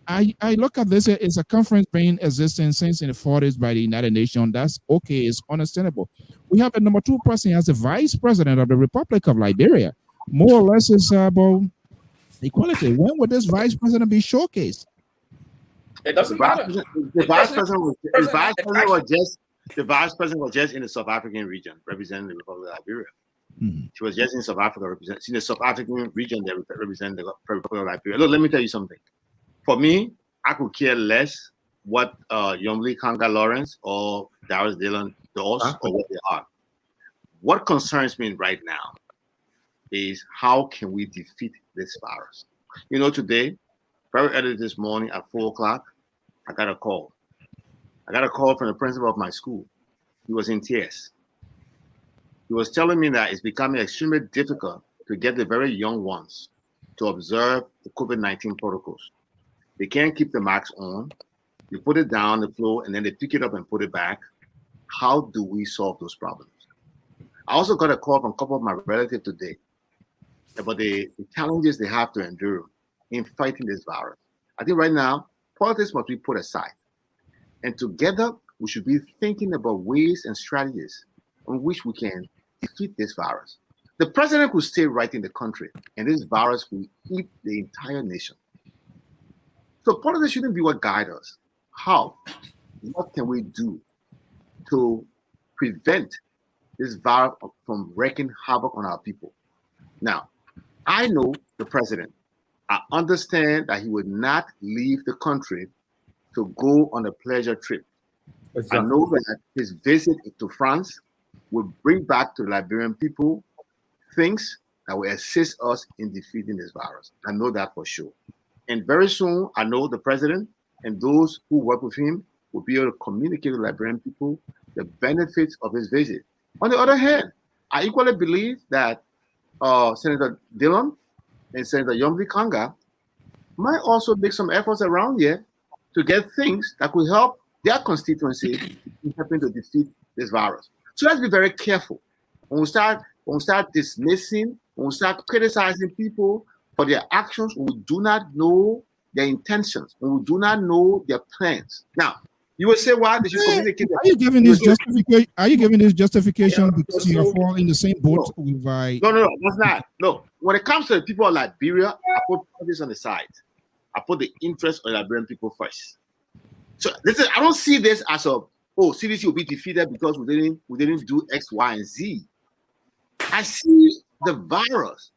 I look at this as a conference being existing since in the 40s by the United Nations. That's okay, it's understandable. We have the number 2 person as the vice president of the Republic of Liberia. More or less is about equality. When would this vice president be showcased? It doesn't matter. The vice president was just in the South African region representing the Republic of Liberia. Mm-hmm. She was just in South Africa representing the South African region that represents the Republic of Liberia. Look, let me tell you something. For me, I could care less what Yomli Kanga Lawrence or Darius Dillon does or what they are. What concerns me right now is how can we defeat this virus? You know, today, very early this morning at 4 o'clock, I got a call. I got a call from the principal of my school. He was in tears. He was telling me that it's becoming extremely difficult to get the very young ones to observe the COVID-19 protocols. They can't keep the mask on. You put it down the floor and then they pick it up and put it back. How do we solve those problems? I also got a call from a couple of my relatives today about the challenges they have to endure in fighting this virus. I think right now, politics must be put aside. And together, we should be thinking about ways and strategies on which we can defeat this virus. The president could stay right in the country, and this virus will eat the entire nation. So politics shouldn't be what guides us. How? What can we do to prevent this virus from wreaking havoc on our people? Now, I know the president. I understand that he would not leave the country to go on a pleasure trip. Exactly. I know that his visit to France will bring back to the Liberian people things that will assist us in defeating this virus. I know that for sure. And very soon, I know the president and those who work with him will be able to communicate to Liberian people the benefits of his visit. On the other hand, I equally believe that Senator Dillon and Senator Yomli Kanga might also make some efforts around here to get things that could help their constituency in helping to defeat this virus. So let's be very careful. When we start dismissing, when we start criticizing people for their actions, when we do not know their intentions, when we do not know their plans. Now, you will say, why did you communicate? Are you giving this justification? Are you giving this justification because you are falling in the same boat with No, that's not. No, when it comes to the people of Liberia, I put this on the side. I put the interest of Liberian people first. So listen, I don't see this as CDC will be defeated because we didn't do X, Y, and Z. I see the virus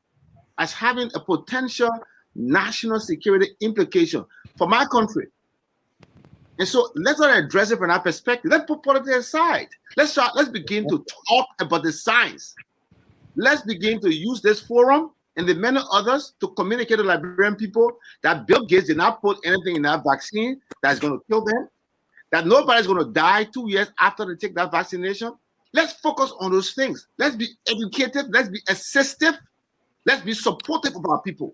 as having a potential national security implication for my country. And so let's not address it from that perspective. Let's put politics aside. Let's begin to talk about the science. Let's begin to use this forum and the many others to communicate to Liberian people that Bill Gates did not put anything in that vaccine that's going to kill them, that nobody's going to die 2 years after they take that vaccination. Let's focus on those things. Let's be educative. Let's be assistive. Let's be supportive of our people.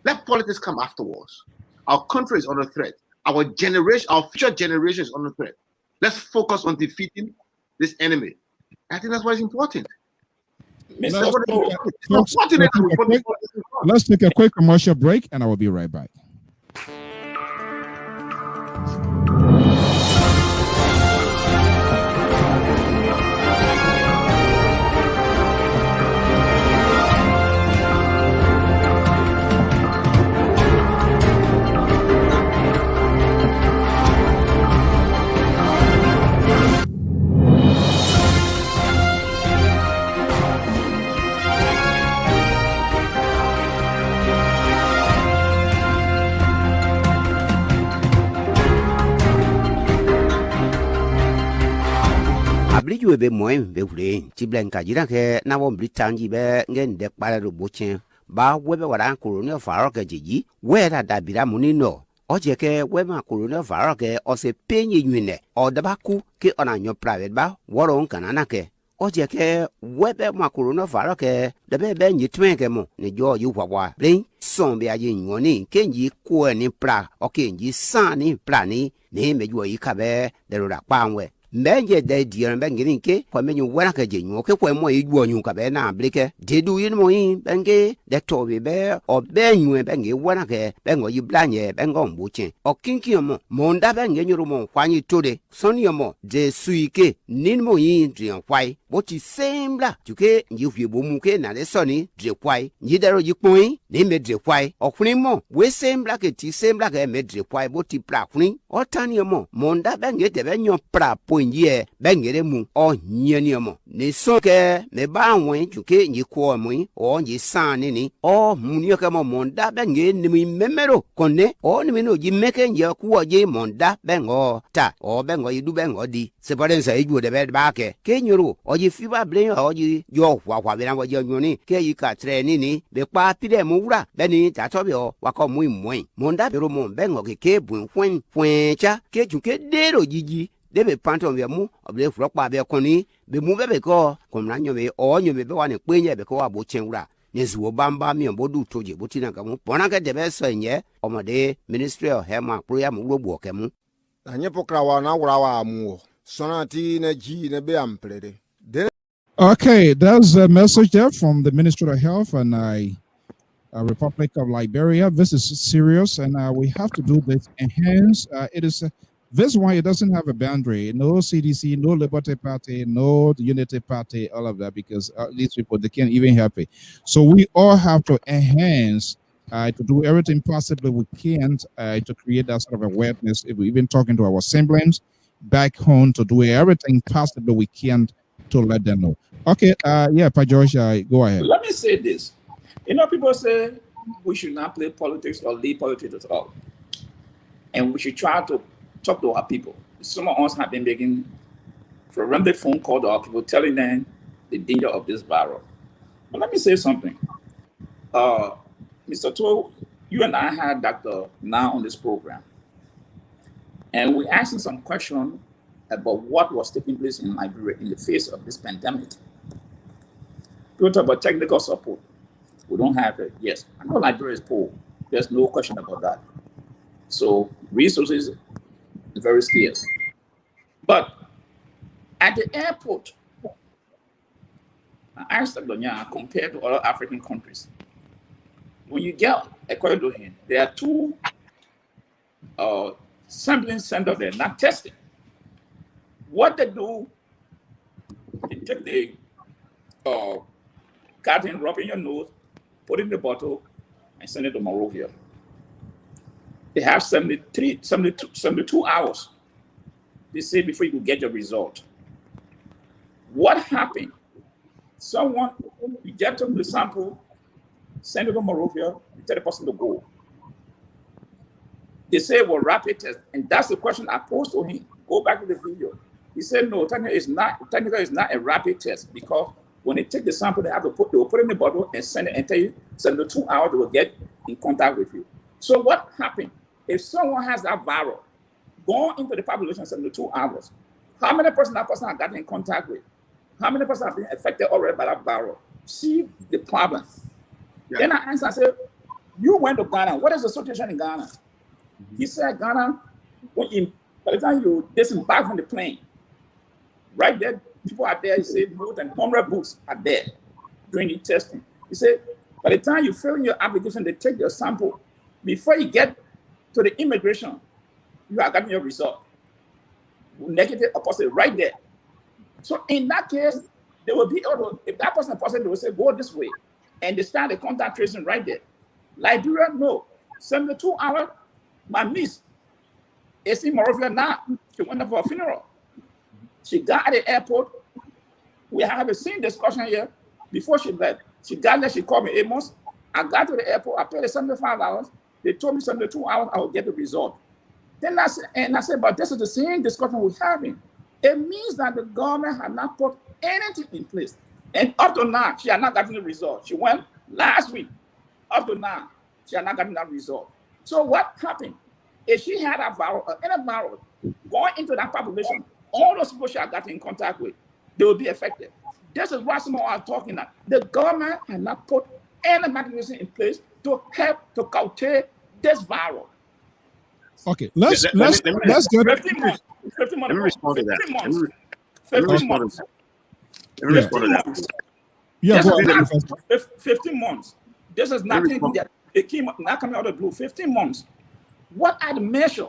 Let politics come afterwards. Our country is under threat. Our generation, our future generation is under threat. Let's focus on defeating this enemy. I think that's what is important. Let's take a quick commercial break and I will be right back. You be more be playing Chiblanca Jirake now on Britannia again the Parado Butcher ba webe wada corona faroke jiji where that biramuni no ojeke wema corona faroke or se penny unit or the baku ke on your private ba waron kananake oje ke webe ma coronavirus ke de be nyi twen ke mo ni jo yu wa blin son be aye nyoni kenji ko ni pra o kenji san ni pra ni me jo yi ka be de ro da pa nwe Menje de dian ben gin ke kwa menyu wala ka je nyu ke kwa mo yi gwo nyu ka be na blike de du yin mo yin ben ge de to be o be nyu ben ge wala ke ben go yi blanye ben go mbu chen o kinki mo mo nda ben ge nyuru mo kwa ni to de son yo mo de sui ke nin mo yin drian kwai bo ti sembla ju ke nyi fie bo mu ke na le soni dre kwai nyi de ro yi pon ni me dre kwai o kwin mo we sembla ke ti sembla ke me dre kwai bo ti pra kwin o tan yo mo nda ben ge de ben nyo pra ye bengere mu o nyeni mo ni so ke me ba won juke ni ko mu o ni san ni o munio ke mo monda benge ni mi memero konne o ni mi no ji meke nje ku o je monda bengo ta o bengo yidu bengo di se pare sa igu de ba ke nyuru o ji fi ba ble o ji yo wa be na wo je nyuni ke yi ka tre ni be pa pide mu wura be ni ta to be o wa ko mu monda be ro mo bengo ke bun fwen cha ke juke de ro jiji debe panton be mu oble frokpa be koni be mu be ko komna nyobe o nyobe be wane penye be ko wa bo chenwura nezuo bamba mi obodu toje botina ka mu pona ka debe so nye omode Ministry of Health program robo ke mu anye pokra wa na wura wa mu sonati na ji na be amplede. Okay, there's a message there from the Ministry of Health and Republic of Liberia. This is serious, and we have to do this. And hence, it is this one. It doesn't have a boundary. No CDC, no Liberty Party, no Unity Party, all of that, because these people, they can't even help it. So we all have to enhance to do everything possibly we can to create that sort of awareness. If we're even talking to our siblings back home, to do everything possible we can to let them know. Okay, yeah, Pa George, go ahead. Let me say this. You know, people say we should not play politics or lead politics at all. And we should try to talk to our people. Some of us have been making a random phone call to our people telling them the danger of this virus. But let me say something. Mr. Toh, you and I had Dr. Now on this program. And we asked him some questions about what was taking place in Liberia in the face of this pandemic. We talk about technical support. We don't have it. Yes, I know Liberia is poor. There's no question about that. So resources are very scarce. But at the airport, I asked Donya, compared to other African countries, when you get a corridor here, there are two sampling centers there, not testing. What they do, they take the cotton, rub in your nose, put it in the bottle, and send it to Monrovia. They have 72 hours, they say, before you can get your result. What happened? Someone, you get them the sample, send it to Monrovia, you tell the person to go. They say, well, rapid test. And that's the question I posed to him. Go back to the video. He said, no, technically it's not a rapid test, because when they take the sample, they will put it in the bottle and send it and tell you 72 hours they will get in contact with you. So what happened? If someone has that virus going into the population 72 hours, how many persons that person have gotten in contact with? How many persons have been affected already by that virus? See the problem. Yeah. Then I asked, I said, you went to Ghana. What is the situation in Ghana? Mm-hmm. He said, Ghana, by the time you disembark from the plane, right there, people are there. He said, more than 100 booths are there doing the testing. He said, by the time you fill in your application, they take your sample. Before you get to the immigration, you are getting your result. Negative or positive right there. So in that case, they will be able to, if that person is positive, they will say, go this way. And they start the contact tracing right there. Liberia, no. 72 hours, my niece is in Monrovia now. She went for a funeral. She got at the airport. We have a same discussion here. Before she left, she got there, she called me, Amos. I got to the airport, I paid the $75. They told me 72 hours, I will get the result. Then I said, but this is the same discussion we're having. It means that the government had not put anything in place. And up to now, she had not gotten the result. She went last week. Up to now, she had not gotten that result. So what happened? If she had a virus, any virus going into that population, all those people she had gotten in contact with, they will be affected. This is why some of are talking now. The government has not put any mechanism in place to help to curtail this virus. Okay, let's get 15 months. 15 months. Let me respond to that. 15 months. Let me 15 months. Let me respond to that. 15 months. Yeah, This go is ahead. not 15 months. This is nothing that it came not coming out of the blue. 15 months. What are the measures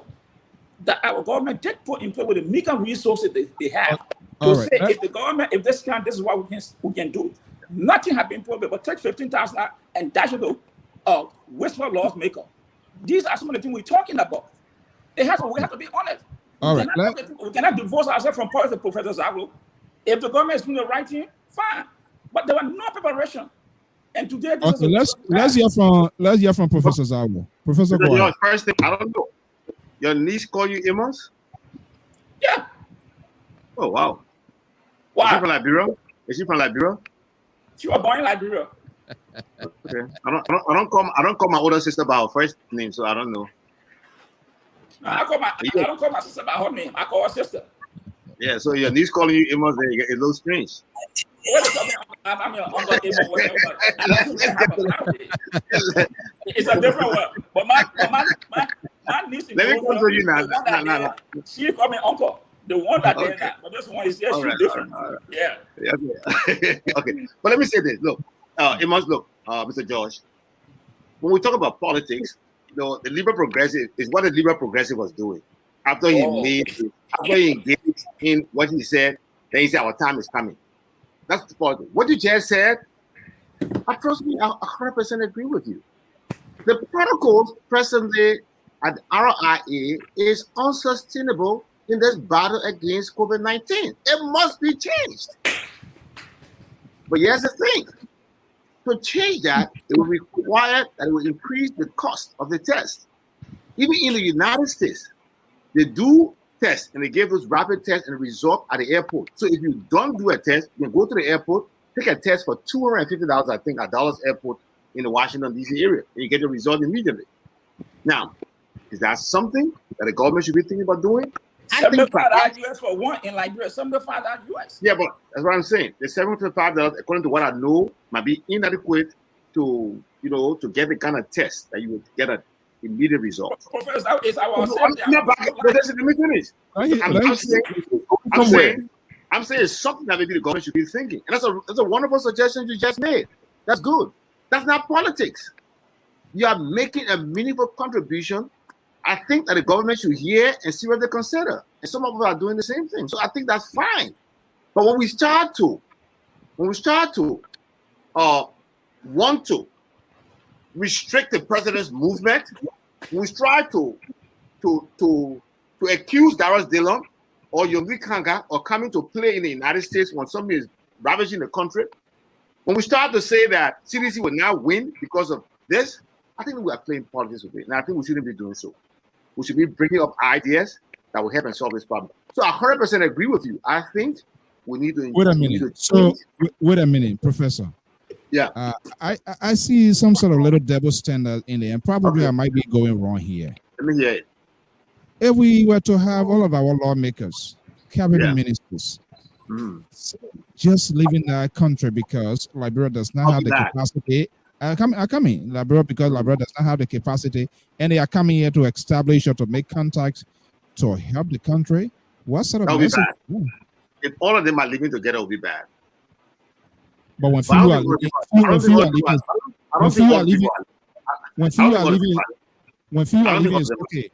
that our government did put in place with the meager resources they have to say if the government, if this can, this is what we can do. Nothing has been put, but take 15,000 and dash it to whisper laws maker. These are some of the things we're talking about. We have to be honest. We cannot divorce ourselves from politics, Professor Zaglo. If the government is doing the right thing, fine. But there was no preparation. And today, this is let's hear from Professor Zaglo. Professor, go ahead. First thing, I don't know. Your niece call you Amos? Yeah. Oh wow. Wow. Is she from Liberia? Is she from Liberia? She was born in Liberia. Okay. I don't call my older sister by her first name, so I don't know. I don't call my sister by her name. I call her sister. Yeah, so your niece calling you Amos, it's a little strange. I'm your uncle Amos, whatever. It's a different word. But my niece. Let me come to you now. She called me uncle. The one that did that, but this one is she's different. Yeah. Okay. But let me say this. Look, Amos, Mr. George, when we talk about politics, the Lpr Progressive is what the Lpr Progressive was doing. After he engaged in what he said, then he said, our time is coming. That's the politics. What you just said, trust me, I 100% agree with you. The protocols presently at RIA is unsustainable in this battle against COVID-19. It must be changed. But here's the thing. To change that, it will require that it will increase the cost of the test. Even in the United States, they do tests and they give those rapid tests and result at the airport. So if you don't do a test, you can go to the airport, take a test for $250, I think, at Dallas Airport in the Washington, D.C. area, and you get the result immediately. Now, is that something that the government should be thinking about doing? $75 US for one in Liberia, $75 US. Yeah, but that's what I'm saying. The $75, according to what I know, might be inadequate to get the kind of test that you would get an immediate result. Professor, it's our let me finish. I'm saying it's something that maybe the government should be thinking. And that's a wonderful suggestion you just made. That's good. That's not politics. You are making a meaningful contribution. I think that the government should hear and see what they consider. And some of them are doing the same thing. So I think that's fine. But when we start to want to restrict the president's movement, when we try to accuse Darius Dillon or Yomi Kanga or coming to play in the United States when somebody is ravaging the country, when we start to say that CDC will now win because of this, I think we are playing politics with it. And I think we shouldn't be doing so. We should be bringing up ideas that will help and solve this problem. So I 100% agree with you. I think we need to... Wait a minute. Wait a minute, Professor. Yeah. I see some sort of little double standard in there, and probably I might be going wrong here. Let me hear it. If we were to have all of our lawmakers, cabinet ministers, just leaving the country because Liberia does not have the capacity... Liberia because Liberia does not have the capacity, and they are coming here to establish or to make contacts to help the country. What sort of message? If all of them are living together, it will be bad. But when few are living, it's okay.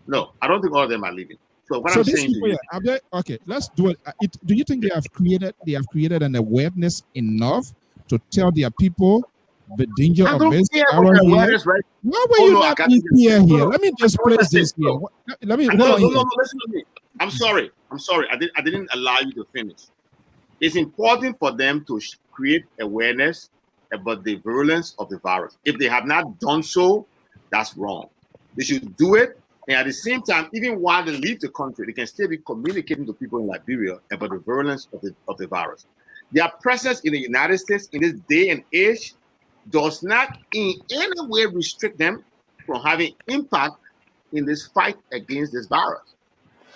No, I don't think all of them are living. So what I'm saying to you, okay, let's do it. Do you think they have created an awareness enough to tell their people the danger of this? Why were you not here? Let me just place this here. Let me listen to me. I'm sorry. I didn't allow you to finish. It's important for them to create awareness about the virulence of the virus. If they have not done so, that's wrong. They should do it, and at the same time, even while they leave the country, they can still be communicating to people in Liberia about the virulence of the virus. Their presence in the United States in this day and age does not in any way restrict them from having impact in this fight against this virus.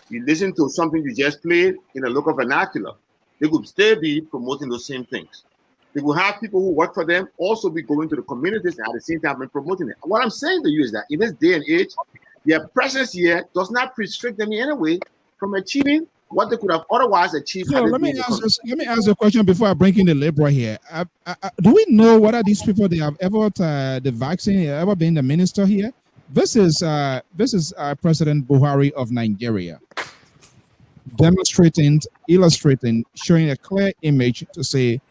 You listen to something you just played in a local vernacular. they could still be promoting those same things. They will have people who work for them also be going to the communities and at the same time promoting it. What I'm saying to you is that in this day and age, their presence here does not restrict them in any way from achieving what they could have otherwise achieved. So let me ask a question before I bring in the liberal here. Do we know whether these people they have ever the vaccine ever been the minister here? This is President Buhari of Nigeria, demonstrating, illustrating, showing a clear image to say,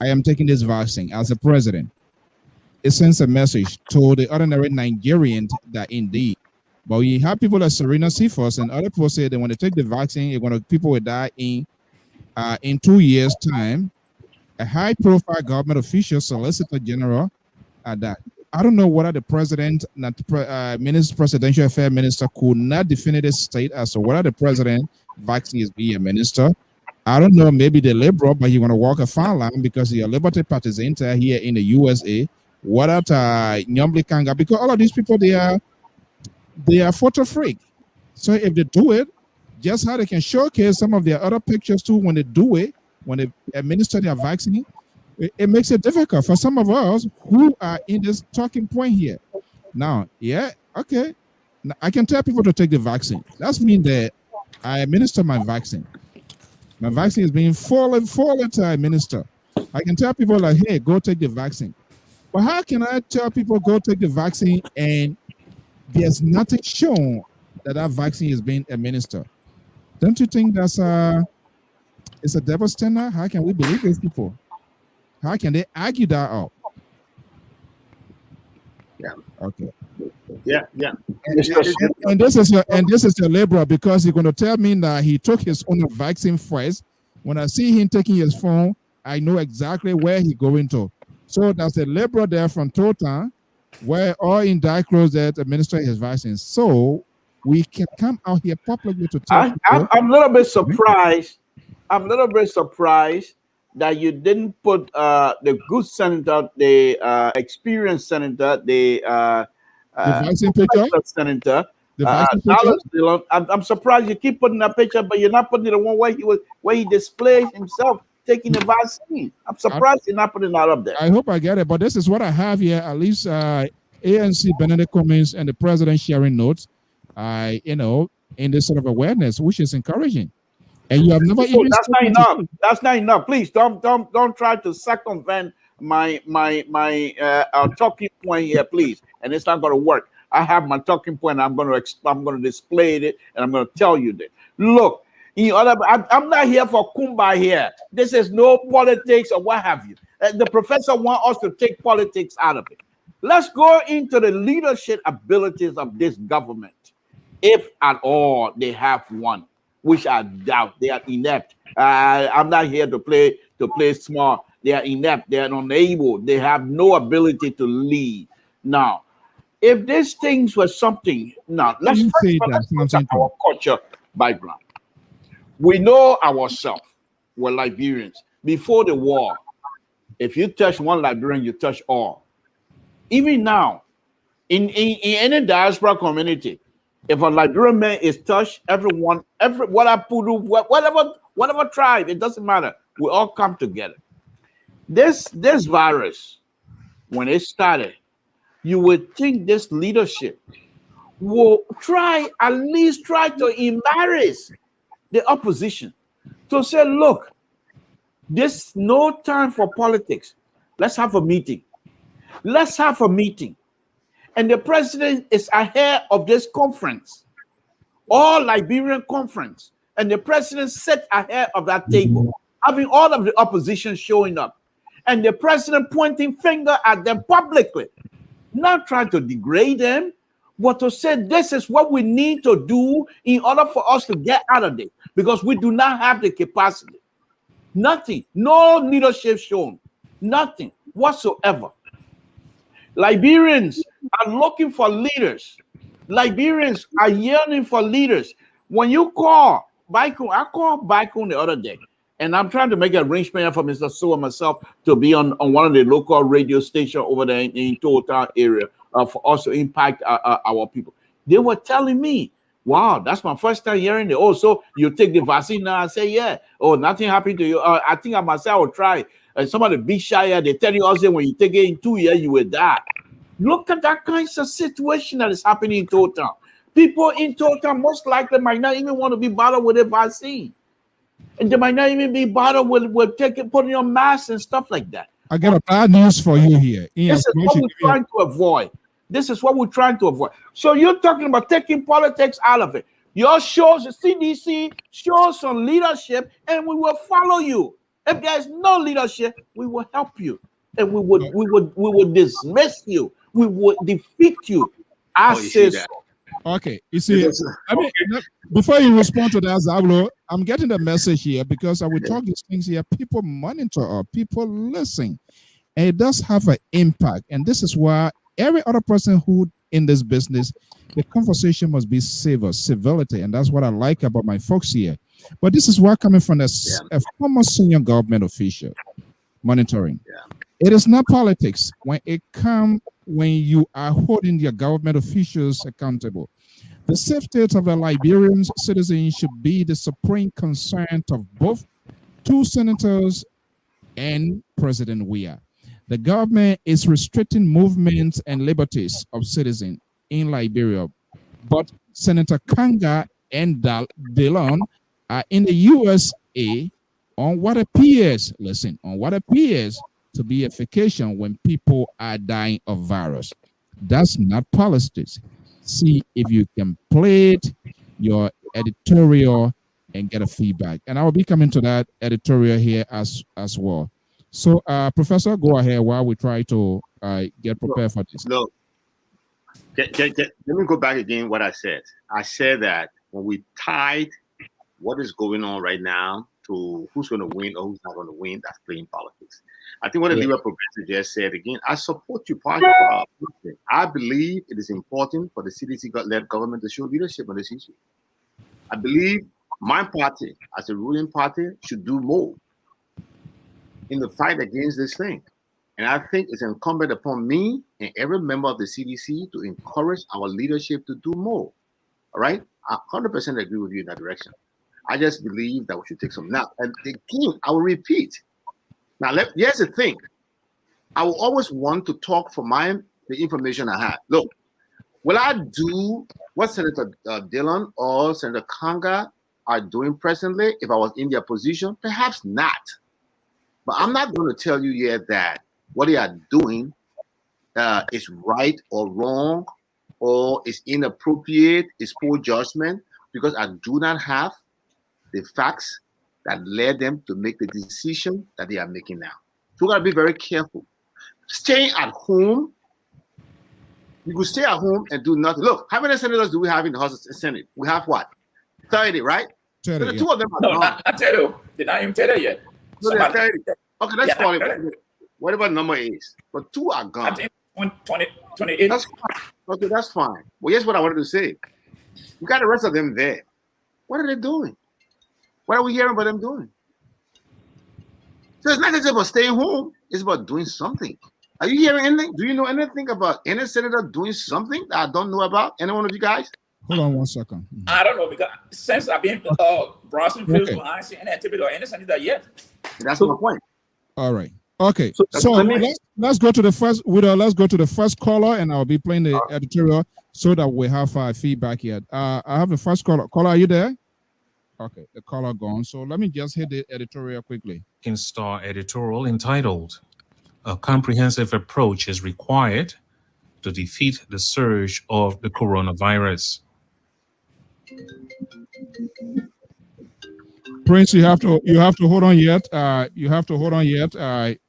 I am taking this vaccine as a president. It sends a message to the ordinary Nigerian that indeed. But you have people like Serena Cephas and other people say they want to take the vaccine, people will die in 2 years' time. A high-profile government official, Solicitor General, that I don't know whether the president, presidential affairs minister, could not definitively state as to whether the president vaccine is being a minister. I don't know, maybe the liberal, but you want to walk a fine line because you're a Liberty partisan here in the USA. What at Nyambli Kanga? Because all of these people, they are photo freak. So if they do it, just how they can showcase some of their other pictures too when they do it, when they administer their vaccine, it makes it difficult for some of us who are in this talking point here. Now, yeah, okay. Now, I can tell people to take the vaccine. That means that I administer my vaccine. My vaccine is being fully administered. I can tell people like, hey, go take the vaccine. But how can I tell people go take the vaccine and there's nothing shown that vaccine is being administered? Don't you think it's a double standard? How can we believe these people? How can they argue that out? Yeah. Okay. Yeah. And this is your liberal because he's going to tell me that he took his own vaccine first. When I see him taking his phone, I know exactly where he's going to. So that's a liberal there from Totan, where all in die clothes that administer his vaccine. So we can come out here publicly to tell people. I'm a little bit surprised. I'm a little bit surprised that you didn't put the good senator, the experienced senator, the vaccine picture? Senator. The vaccine picture? I'm surprised you keep putting that picture, but you're not putting it the one where he displays himself taking the vaccine. I'm surprised you're not putting that up there. I hope I get it, but this is what I have here. At least ANC Benedict Cummings and the president sharing notes, in this sort of awareness, which is encouraging. And you have never even. That's not enough. That's not enough. Please don't try to circumvent my talking point here, please. And it's not going to work. I have my talking point. I'm going to display it, and I'm going to tell you that. Look, I'm not here for Kumba here. This is no politics or what have you. The professor wants us to take politics out of it. Let's go into the leadership abilities of this government, if at all they have one, which I doubt. They are inept. I'm not here to play smart. They are inept. They are unable. They have no ability to lead. Now, if these things were something, now let's look at our culture background. We know ourselves. We're Liberians. Before the war, if you touch one Liberian, you touch all. Even now, in any diaspora community, if a Liberian man is touched, everyone, whatever tribe, it doesn't matter. We all come together. This virus, when it started, you would think this leadership will at least try to embarrass the opposition to say, look, this no time for politics. Let's have a meeting. Let's have a meeting. And the president is ahead of this conference, all Liberian conference. And the president sat ahead of that table, having all of the opposition showing up. And the president pointing finger at them publicly, not trying to degrade them, but to say this is what we need to do in order for us to get out of this, because we do not have the capacity. Nothing, no leadership shown, nothing whatsoever. Liberians are looking for leaders. Liberians are yearning for leaders. When you call Baikun, I called Baikun the other day, and I'm trying to make an arrangement for Mr. Sue and myself to be on one of the local radio stations over there in Total area for us to impact our people. They were telling me, Wow, that's my first time hearing it. Oh, so you take the vaccine now? I say, yeah. Oh, nothing happened to you. I think I myself will try. And some of the big shire, they tell you also when you take it in 2 years, you will die. Look at that kind of situation that is happening in total. People in total most likely might not even want to be bothered with a vaccine. And they might not even be bothered with putting on masks and stuff like that. I got a bad news for you here. This is what we're trying to avoid. This is what we're trying to avoid. So you're talking about taking politics out of it. Your shows, the CDC, show some leadership, and we will follow you. If there's no leadership, we will help you, and we would dismiss you. We would defeat you. I say so. Okay, you see, I mean, before you respond to that, Zablo, I'm getting the message here because I will talk these things here. People monitor or people listen, and it does have an impact. And this is why every other person who in this business, the conversation must be civility, and that's what I like about my folks here. But this is what coming from a former senior government official monitoring. It is not politics when you are holding your government officials accountable. The safety of the Liberian citizens should be the supreme concern of both two senators and President Weah. The government is restricting movements and liberties of citizens in Liberia, but Senator Kanga and Dillon are in the USA on what appears to be efficacious when people are dying of virus. That's not politics. See if you can plate your editorial and get a feedback. And I will be coming to that editorial here as well. So, Professor, go ahead while we try to get prepared for this. Look, let me go back again what I said. I said that when we tied what is going on right now to who's going to win or who's not going to win, that's playing politics. I think what the Liberal Progressive just said again, I support you part of I believe it is important for the CDC-led government to show leadership on this issue. I believe my party, as a ruling party, should do more in the fight against this thing. And I think it's incumbent upon me and every member of the CDC to encourage our leadership to do more. All right? I 100% agree with you in that direction. I just believe that we should take some. Now, and again, I will repeat. Now, here's the thing. I will always want to talk from the information I have. Look, will I do what Senator Dillon or Senator Kanga are doing presently if I was in their position? Perhaps not. But I'm not going to tell you yet that what they are doing is right or wrong or is inappropriate, is poor judgment, because I do not have the facts that led them to make the decision that they are making now. So we got to be very careful. Staying at home, you could stay at home and do nothing. Look, how many senators do we have in the House of Senate? We have what? 30, right? 30, so the two of them are no, gone. not 30. They're not even 30 yet. So they're 30. Okay, let's call it whatever number is. But 2 are gone. I think 28. That's fine. Okay, that's fine. Well, here's what I wanted to say. You got the rest of them there. What are they doing? What are we hearing about them doing? So it's not just about staying home. It's about doing something. Are you hearing anything? Do you know anything about any senator doing something that I don't know about? Any one of you guys? Hold on 1 second. I don't know, because since I've been browsing fields, I haven't seen any activity or any senator yet. That's my point. All right. Okay. So let's go to the first. Let's go to the first caller, and I'll be playing the editorial so that we have feedback here. I have the first caller. Caller, are you there? Okay, the caller gone. So let me just hit the editorial quickly. Star editorial entitled, "A comprehensive approach is required to defeat the surge of the coronavirus." Prince, you have to hold on yet.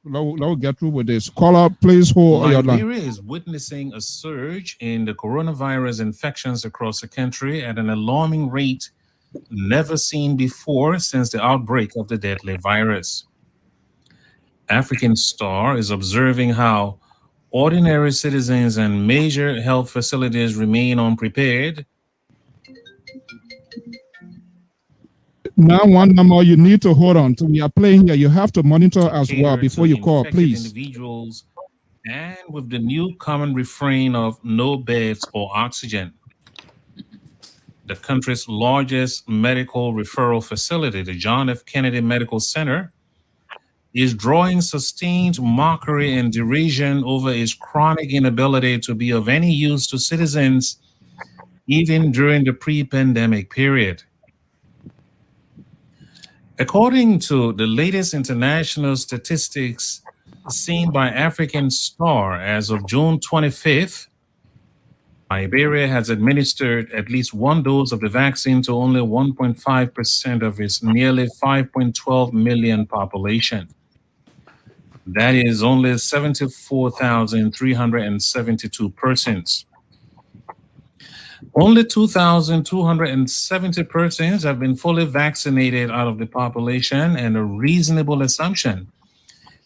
We'll get through with this. Caller, please hold your line. Liberia is witnessing a surge in the coronavirus infections across the country at an alarming rate never seen before since the outbreak of the deadly virus. African Star is observing how ordinary citizens and major health facilities remain unprepared. Now, one number you need to hold on to. We are playing here. You have to monitor as well before you call, please. Individuals, and with the new common refrain of no beds or oxygen. the country's largest medical referral facility, the John F. Kennedy Medical Center, is drawing sustained mockery and derision over its chronic inability to be of any use to citizens, even during the pre-pandemic period. According to the latest international statistics seen by African Star as of June 25th, Liberia has administered at least one dose of the vaccine to only 1.5% of its nearly 5.12 million population. That is only 74,372 persons. Only 2,270 persons have been fully vaccinated out of the population, and a reasonable assumption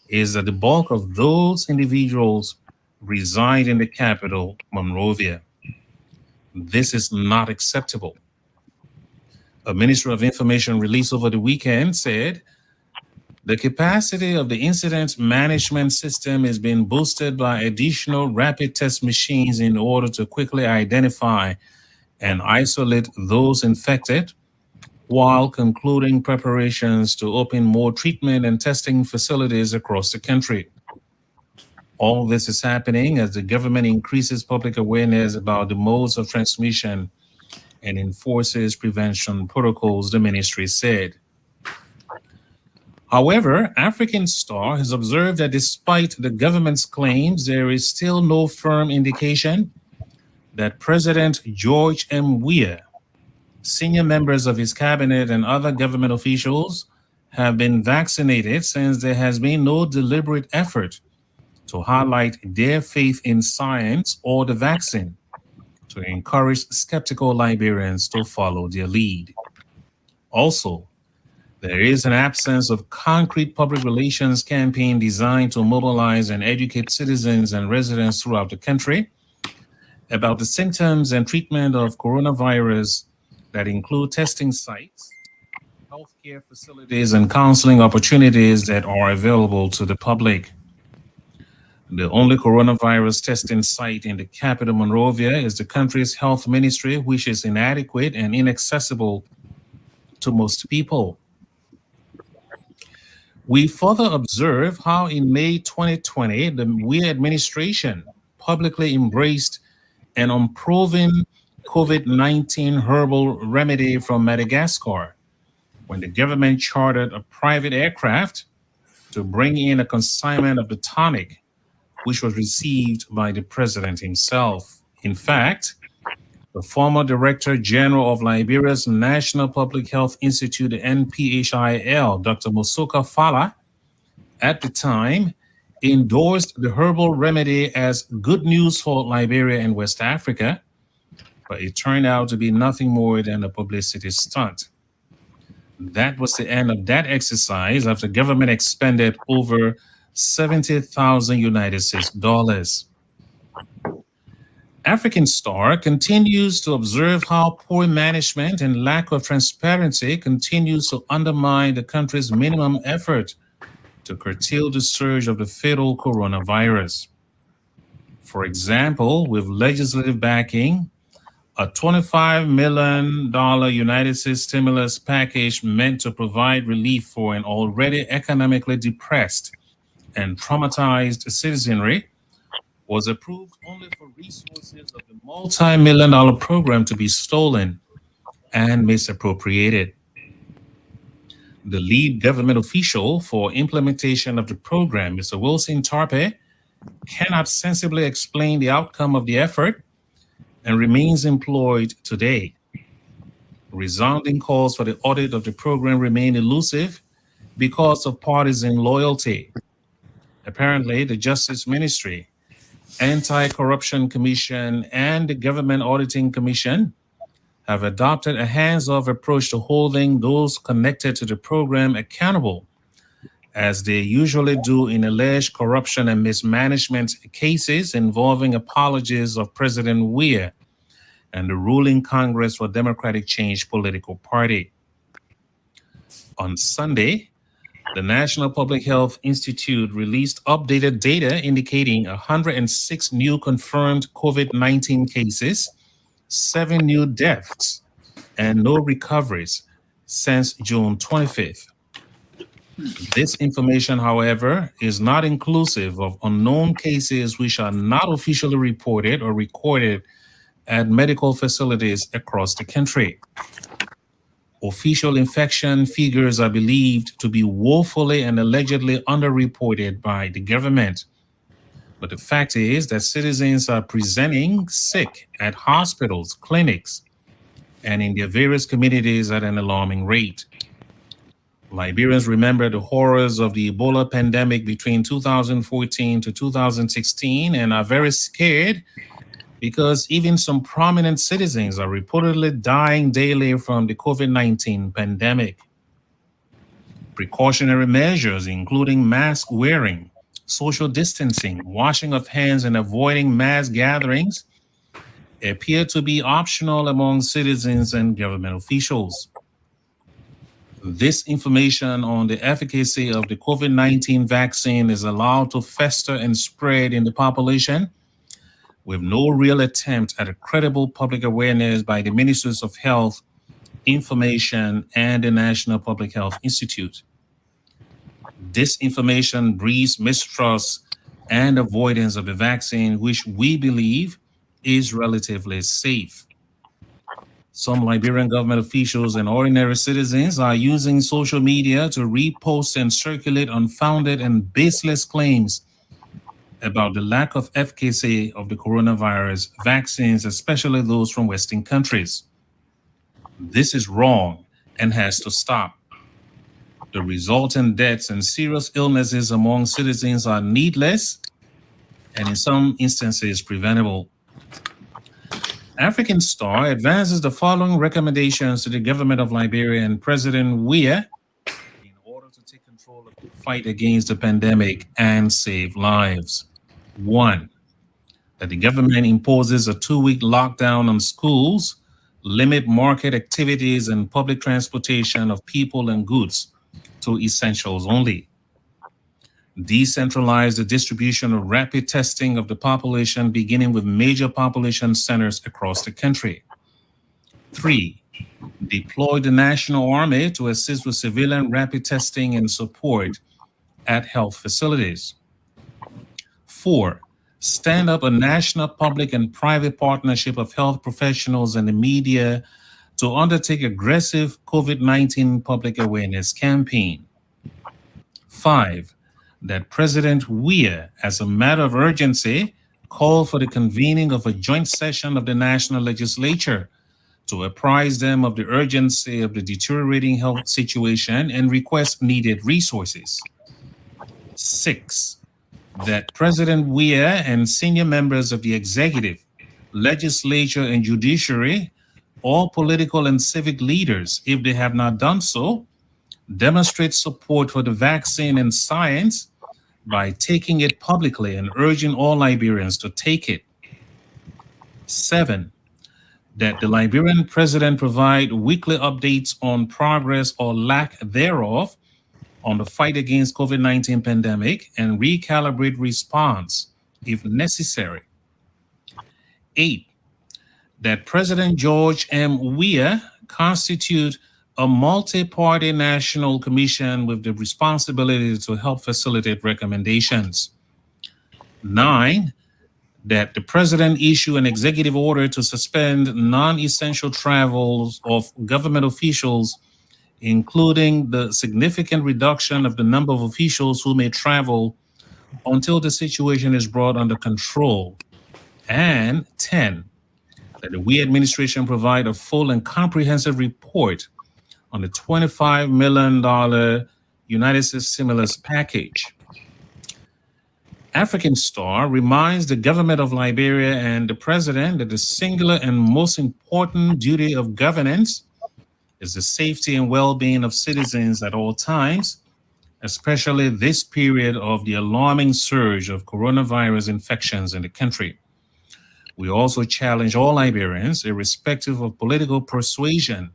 is that the bulk of those individuals reside in the capital, Monrovia. This is not acceptable. A Ministry of Information release over the weekend said the capacity of the incident management system is being boosted by additional rapid test machines in order to quickly identify and isolate those infected, while concluding preparations to open more treatment and testing facilities across the country. All this is happening as the government increases public awareness about the modes of transmission and enforces prevention protocols, the ministry said. However, African Star has observed that despite the government's claims, there is still no firm indication that President George M. Weah, senior members of his cabinet, and other government officials have been vaccinated, since there has been no deliberate effort to highlight their faith in science or the vaccine to encourage skeptical Liberians to follow their lead. Also, there is an absence of concrete public relations campaign designed to mobilize and educate citizens and residents throughout the country about the symptoms and treatment of coronavirus that include testing sites, healthcare facilities, and counseling opportunities that are available to the public. The only coronavirus testing site in the capital, Monrovia, is the country's health ministry, which is inadequate and inaccessible to most people. We further observe how in May 2020, the Weah administration publicly embraced an unproven COVID-19 herbal remedy from Madagascar when the government chartered a private aircraft to bring in a consignment of the tonic, which was received by the president himself. In fact, the former Director General of Liberia's National Public Health Institute, the NPHIL, Dr. Musoka Fala, at the time endorsed the herbal remedy as good news for Liberia and West Africa, but it turned out to be nothing more than a publicity stunt. That was the end of that exercise after government expended over 70,000 United States dollars. African Star continues to observe how poor management and lack of transparency continues to undermine the country's minimum effort to curtail the surge of the fatal coronavirus. For example, with legislative backing, a $25 million United States stimulus package meant to provide relief for an already economically depressed and traumatized citizenry was approved only for resources of the multi-million-dollar program to be stolen and misappropriated. The lead government official for implementation of the program, Mr. Wilson Tarpe, cannot sensibly explain the outcome of the effort and remains employed today. Resounding calls for the audit of the program remain elusive because of partisan loyalty. Apparently, the Justice Ministry, Anti-Corruption Commission, and the Government Auditing Commission have adopted a hands-off approach to holding those connected to the program accountable, as they usually do in alleged corruption and mismanagement cases involving apologies of President Weah and the ruling Congress for Democratic Change political party. On Sunday, the National Public Health Institute released updated data indicating 106 new confirmed COVID-19 cases, 7 new deaths, and no recoveries since June 25th. This information, however, is not inclusive of unknown cases which are not officially reported or recorded at medical facilities across the country. Official infection figures are believed to be woefully and allegedly underreported by the government. But the fact is that citizens are presenting sick at hospitals, clinics, and in their various communities at an alarming rate. Liberians remember the horrors of the Ebola pandemic between 2014 to 2016 and are very scared because even some prominent citizens are reportedly dying daily from the COVID-19 pandemic. Precautionary measures, including mask wearing, social distancing, washing of hands, and avoiding mass gatherings, appear to be optional among citizens and government officials. This information on the efficacy of the COVID-19 vaccine is allowed to fester and spread in the population with no real attempt at a credible public awareness by the Ministries of Health, Information, and the National Public Health Institute. This information breeds mistrust and avoidance of the vaccine, which we believe is relatively safe. Some Liberian government officials and ordinary citizens are using social media to repost and circulate unfounded and baseless claims about the lack of efficacy of the coronavirus vaccines, especially those from Western countries. This is wrong and has to stop. The resultant deaths and serious illnesses among citizens are needless and in some instances preventable. African Star advances the following recommendations to the government of Liberia and President Weah in order to take control of the fight against the pandemic and save lives. 1, that the government imposes a 2-week lockdown on schools, limit market activities and public transportation of people and goods to essentials only. Decentralize the distribution of rapid testing of the population, beginning with major population centers across the country. 3, deploy the National Army to assist with civilian rapid testing and support at health facilities. 4, stand up a national public and private partnership of health professionals and the media to undertake aggressive COVID-19 public awareness campaign. 5, that President Weah, as a matter of urgency, call for the convening of a joint session of the National Legislature to apprise them of the urgency of the deteriorating health situation and request needed resources. 6, that President Weah and senior members of the executive, legislature, and judiciary, all political and civic leaders, if they have not done so, demonstrate support for the vaccine and science by taking it publicly and urging all Liberians to take it. 7, that the Liberian president provide weekly updates on progress or lack thereof on the fight against COVID-19 pandemic and recalibrate response if necessary. 8, that President George M. Weah constitute a multi-party national commission with the responsibility to help facilitate recommendations. 9, that the president issue an executive order to suspend non-essential travels of government officials, including the significant reduction of the number of officials who may travel until the situation is brought under control. And 10, that the Weah administration provide a full and comprehensive report on the $25 million United States stimulus package. African Star reminds the government of Liberia and the president that the singular and most important duty of governance is the safety and well-being of citizens at all times, especially this period of the alarming surge of coronavirus infections in the country. We also challenge all Liberians, irrespective of political persuasion,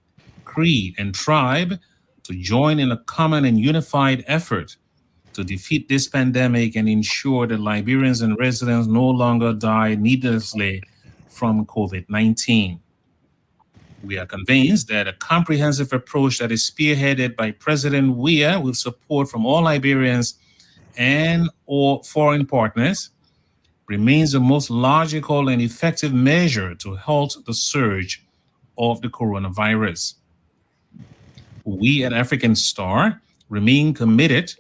creed, and tribe, to join in a common and unified effort to defeat this pandemic and ensure that Liberians and residents no longer die needlessly from COVID-19. We are convinced that a comprehensive approach that is spearheaded by President Weah with support from all Liberians and or foreign partners remains the most logical and effective measure to halt the surge of the coronavirus. We at African Star remain committed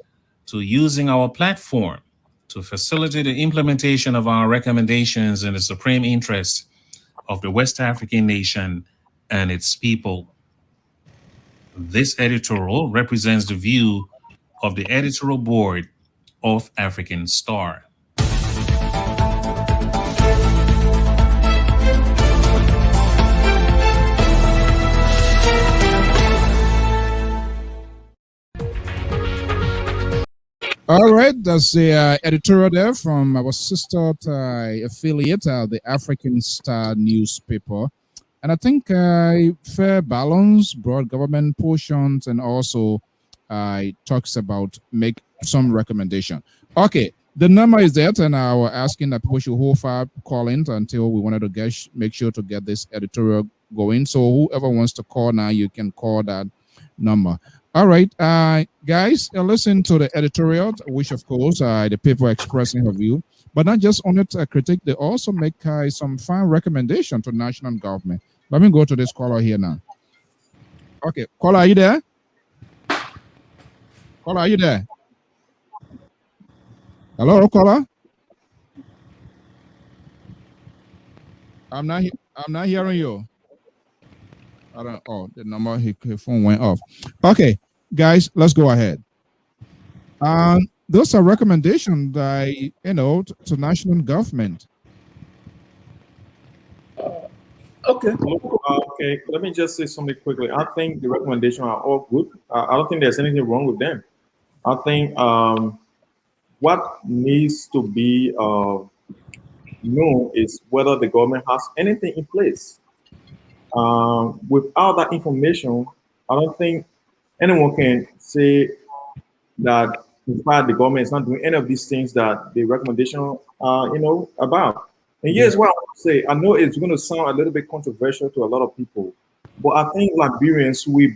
to using our platform to facilitate the implementation of our recommendations in the supreme interest of the West African nation and its people. This editorial represents the view of the editorial board of African Star. All right, that's the editorial there from our sister affiliate, the African Star newspaper. And I think fair balance, broad government portions, and also it talks about make some recommendation. Okay, the number is there, and I was asking that people should hold fire calling until we wanted to make sure to get this editorial going. So whoever wants to call now, you can call that number. All right, guys, listen to the editorial, which of course the people expressing her view, but not just on it critique, they also make some fine recommendation to national government. Let me go to this caller here now. Okay, caller, are you there? Caller, are you there? Hello, caller. I'm not hearing you. I don't. Oh, the number his phone went off. Okay, guys, let's go ahead. Those are recommendations that to national government. Okay. Okay. Let me just say something quickly. I think the recommendations are all good. I don't think there's anything wrong with them. I think what needs to be known is whether the government has anything in place. Without that information, I don't think anyone can say that in fact the government is not doing any of these things that the recommendation about. And here's what I want to say. I know it's going to sound a little bit controversial to a lot of people, but I think Liberians we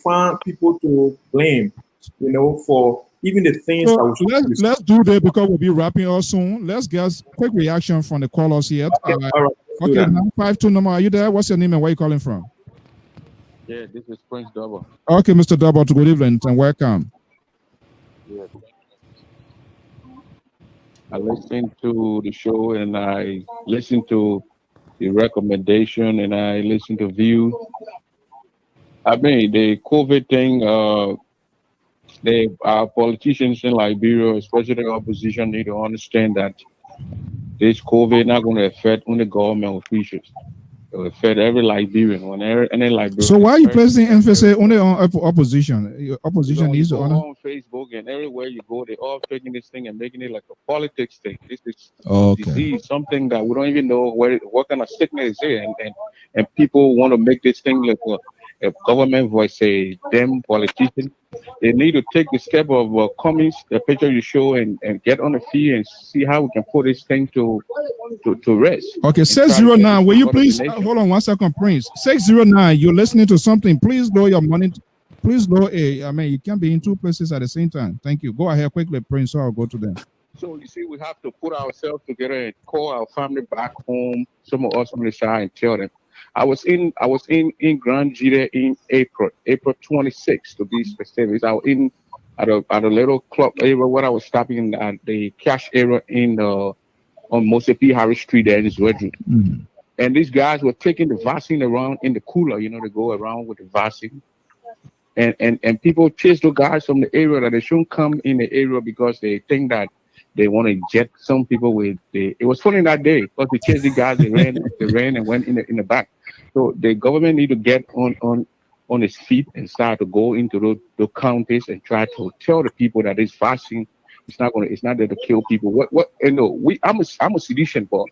find people to blame, for even the things that let's do that because we'll be wrapping up soon. Let's get quick reaction from the callers here. Okay, all right. Okay, 952 number. Are you there? What's your name and where are you calling from? Yeah, this is Prince Double. Okay, Mr. Double, good evening and welcome. Yeah. I listened to the show and I listened to the recommendation and I listened to view. I mean, the COVID thing, our politicians in Liberia, especially the opposition, need to understand that this COVID not going to affect only government officials. It will affect every Liberian. Any Liberian. So why are you placing emphasis only on opposition? Your opposition needs to honor. On Facebook and everywhere you go, they're all taking this thing and making it like a politics thing. This is disease, something that we don't even know what kind of sickness is here, and people want to make this thing like a government voice, a damn politician. They need to take the step of coming, the picture you show, and get on the feet and see how we can put this thing to rest. Okay, 609. Will you please hold on 1 second, Prince? 609. You're listening to something. Please lower your money. Please lower I mean, you can't be in two places at the same time. Thank you. Go ahead quickly, Prince. So I'll go to them. So you see, we have to put ourselves together and call our family back home. Some of us on the side and tell them. I was in Grand Gita in April 26th to be specific. I was in at a little club area where I was stopping at the cash area on Mosepi Harris Street there in Zwedru. Mm-hmm. And these guys were taking the vaccine around in the cooler, they go around with the vaccine. And people chase the guys from the area that they shouldn't come in the area because they think that they want to jet some people with it was funny that day because they chased the guys, they ran and went in the back. So the government need to get on its feet and start to go into the counties and try to tell the people that this vaccine it's not there to kill people. I'm a sedition, but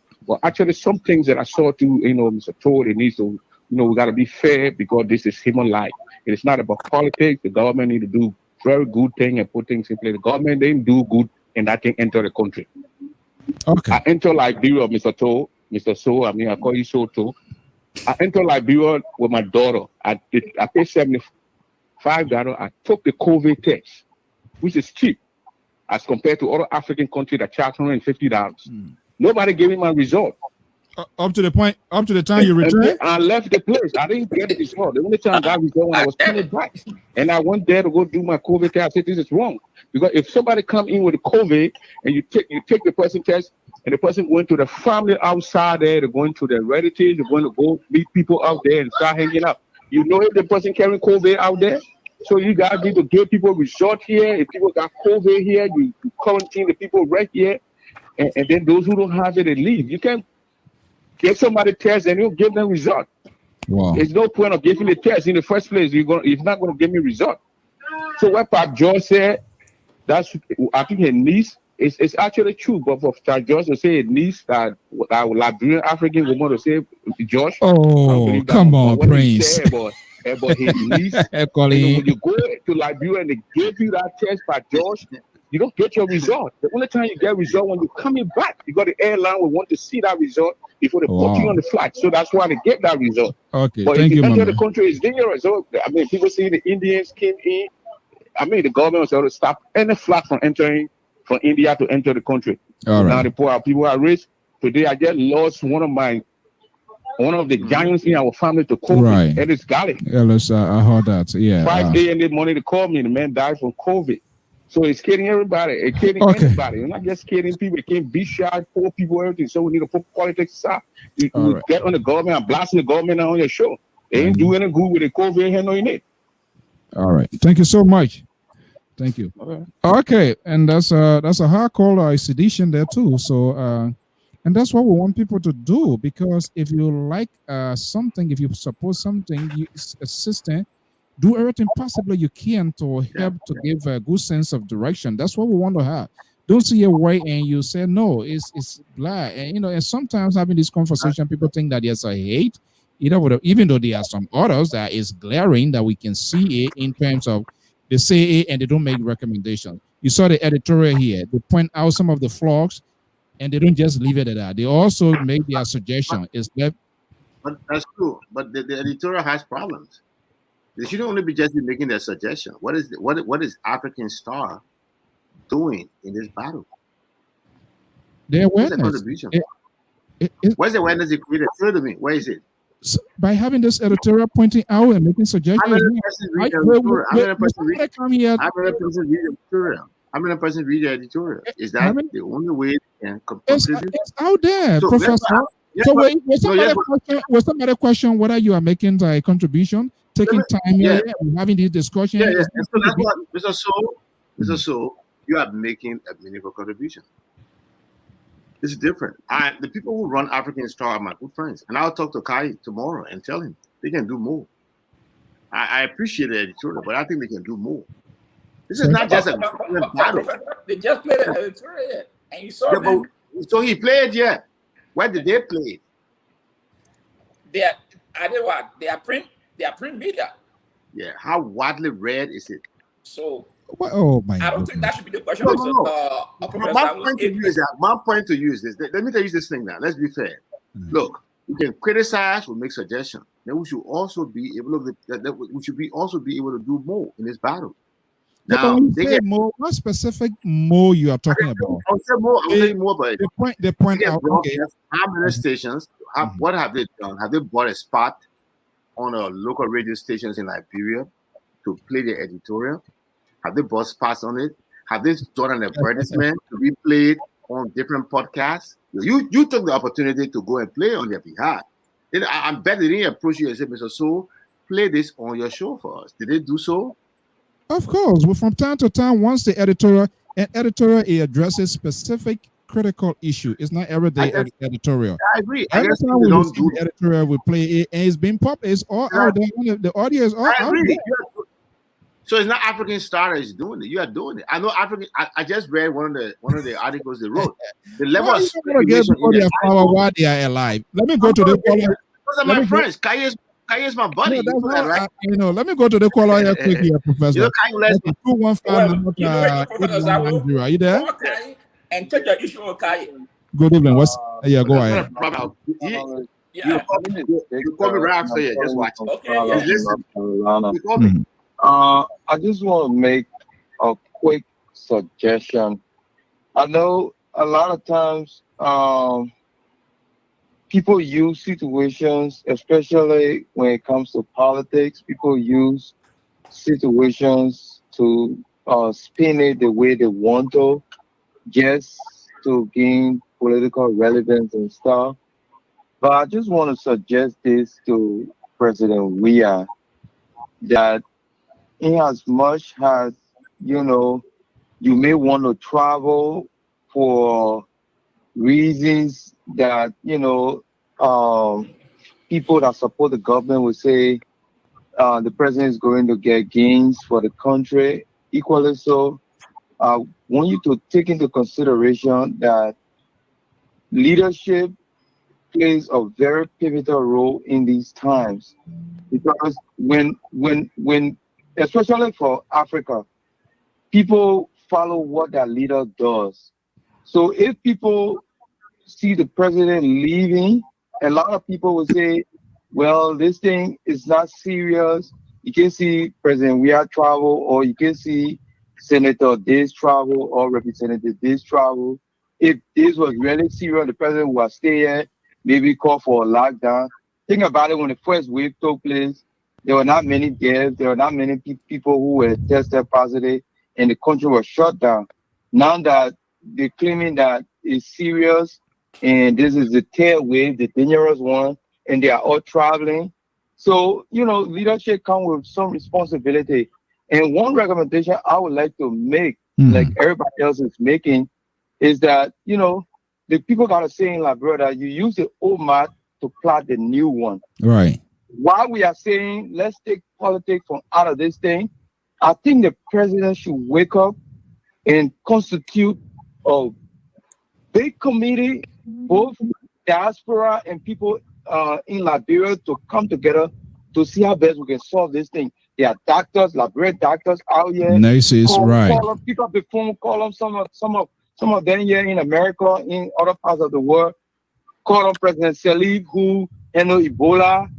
actually some things that I saw too, Mr. Todd, it needs to, we got to be fair because this is human life. It is not about politics. The government need to do very good thing and put things in place. The government didn't do good and that thing enter the country. Okay. I enter Liberia, Mr. So, I mean, I call you So too. I entered Liberia with my daughter. I paid $75. I took the COVID test, which is cheap as compared to other African countries that charge $150. Nobody gave me my result. Up to the time you returned? I left the place. I didn't get the result. The only time I got result when I was coming back. And I went there to go do my COVID test. I said, this is wrong. Because if somebody come in with a COVID and you take the person test and the person going to the family outside there, they're going to their relatives, they're going to go meet people out there and start hanging out. You know if the person carrying COVID out there? So you guys need to give people resort here. If people got COVID here, you quarantine the people right here. And then those who don't have it, they leave. You can't give somebody test and you give them result. Wow. There's no point of giving the test in the first place. You're not going to give me result. So what Pat George said, that's I think his niece it's actually true. But for Pat George to say his niece that Liberian African woman to say George. Oh, come on, Prince. About his niece. When you go to Liberia and they give you that test, Pat George, you don't get your result. The only time you get result when you're coming back, you got the airline will want to see that result before they put you on the flight. So that's why they get that result. Okay, but thank if you you, enter the country, it's dangerous. So I mean, people see the Indians came in. I mean, the government was able to stop any flight from entering from India to enter the country. All right. Now the poor people are rich. Today I just lost one of the giants in our family to COVID. Right. And it's Gali. Yes, I heard that. Yeah. 5 days in the morning they called me. The man died from COVID. So it's killing everybody. It's killing anybody. It's not just killing people. It can't be shy, poor people, everything. So we need to put politics aside. You get on the government and blasting the government on your show. They ain't doing any good with the COVID here, no you need. All right. Thank you so much. Thank you. Okay, and that's a hard call sedition there too. So and that's what we want people to do, because if you like something, if you support something, you assistant, do everything possible you can to help to give a good sense of direction. That's what we want to have. Don't see a way and you say no, it's black. And and sometimes having this conversation, people think that there's a hate, even though there are some others that is glaring that we can see it in terms of they say it and they don't make recommendations. You saw the editorial here. They point out some of the flaws and they don't just leave it at that. They also make their suggestion. But that's true. But the editorial has problems. They shouldn't only be just making their suggestion. What is African Star doing in this battle? The awareness. Where's the awareness they created? Show to me. Where is it? So by having this editorial pointing out and making suggestions, How many person read the editorial? Is that the only way they can contribute? It's out there, so Professor. Was somebody question whether you are making a contribution, taking time here, having this discussion? So that's what, Mr. So, you are making a meaningful contribution. It's different. The people who run African Star are my good friends, and I'll talk to Kai tomorrow and tell him they can do more. I appreciate the editorial, but I think they can do more. This is not just a battle. They just played the editorial, and you saw them. So he played yet? Where did they play? They are print media. Yeah. How widely read is it? So. Oh my! I don't think that should be the question. My point to you is this. Let me tell you this thing now. Let's be fair. Look, we can criticize, we make suggestions. Then we should also be able to do more in this battle. Now, when you say more, what specific more you are talking about? I'll say more, but the point out. Okay. How many stations? What have they done? Have they bought a spot on a local radio stations in Liberia to play the editorial? Have they bought spots on it? Have they done an advertisement to be played on different podcasts? You took the opportunity to go and play on their behalf. I bet they didn't approach you and say, Mr. So, play this on your show for us. Did they do so? Of course. Well, from time to time, once the editorial it addresses specific critical issue. It's not everyday editorial. I agree. Every time we don't do editorial, we play it, and it's been popular. It's all out there. The audio is all out there. So it's not African Star that is doing it. You are doing it. I know African. I just read one of the articles they wrote. The level of speculation while they are alive. Let me go to the caller. Those are my friends. Kai is my buddy. Right? Let me go to the caller here quick here, Professor. 215. Are you there? And take your issue with Kai. Good evening. Go ahead. Yeah. You call me right after here. Just watch. Okay. Yeah. Listen. You call Mm-hmm. me. I just want to make a quick suggestion. I know a lot of times people use situations, especially when it comes to politics, people use situations to spin it the way they want to, just to gain political relevance and stuff. But I just want to suggest this to President Weah that in as much as, you know, you may want to travel for reasons that, people that support the government will say the president is going to get gains for the country. Equally so, I want you to take into consideration that leadership plays a very pivotal role in these times, because when especially for Africa, people follow what their leader does. So if people see the president leaving, a lot of people will say, well, this thing is not serious. You can see President Weah travel, or you can see Senator this travel, or Representative this travel. If this was really serious, the president would stay here, maybe call for a lockdown. Think about it, when the first wave took place, there were not many deaths, there were not many people who were tested positive, and the country was shut down. Now that they're claiming that it's serious, and this is the tail wave, the dangerous one, and they are all traveling. So, leadership comes with some responsibility. And one recommendation I would like to make, like everybody else is making, is that, the people got to say in Liberia that you use the old map to plot the new one. Right. While we are saying, let's take politics from out of this thing, I think the president should wake up and constitute a big committee, both diaspora and people in Liberia, to come together to see how best we can solve this thing. There are doctors, Liberian doctors out here. Nurses, right. Call them, pick up the phone, call them. Some of them here in America, in other parts of the world. Call them President Salib, who handle Ebola.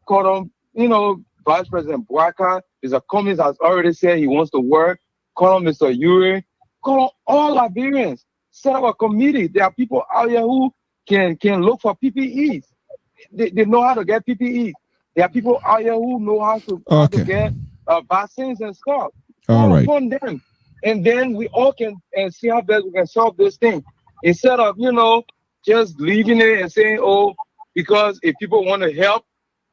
Call them, Vice President Bouaka. Mr. Cummings has already said he wants to work. Call them Mr. Uri. Call them all Liberians. Set up a committee. There are people out here who can look for PPEs. They know how to get PPEs. There are people out here who know how to get vaccines and stuff. All right. Upon them. And then we all can see how best we can solve this thing. Instead of, just leaving it and saying, oh, because if people want to help,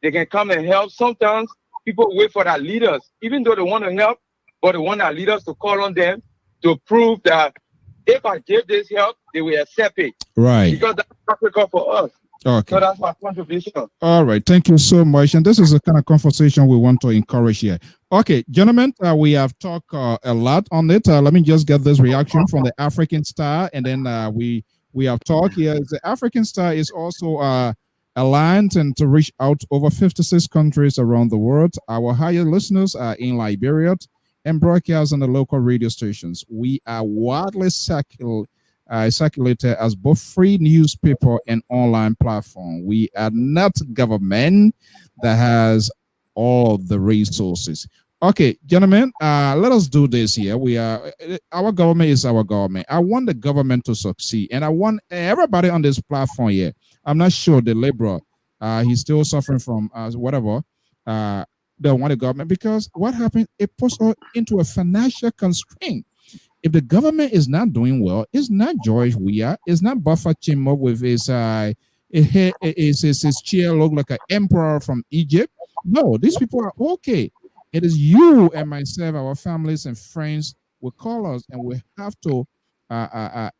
they can come and help. Sometimes people wait for their leaders, even though they want to help, but they want their leaders to call on them to prove that if I give this help, they will accept it. Right. Because that's Africa for us. Okay. So that's my contribution. All right. Thank you so much. And this is the kind of conversation we want to encourage here. Okay, gentlemen, we have talked a lot on it. Let me just get this reaction from the African Star, and then we have talked here. The African Star is also aligned and to reach out over 56 countries around the world. Our higher listeners are in Liberia and broadcast on the local radio stations. We are widely circulated as both free newspaper and online platform. We are not government that has all the resources. Okay, gentlemen, let us do this here. Our government is our government. I want the government to succeed, and I want everybody on this platform here. I'm not sure the liberal, he's still suffering from whatever. They want the government, because what happened? It puts us into a financial constraint. If the government is not doing well, it's not George Weah, it's not Buffer Chimo with his chair look like an emperor from Egypt. No, these people are okay. It is you and myself, our families and friends will call us, and we have to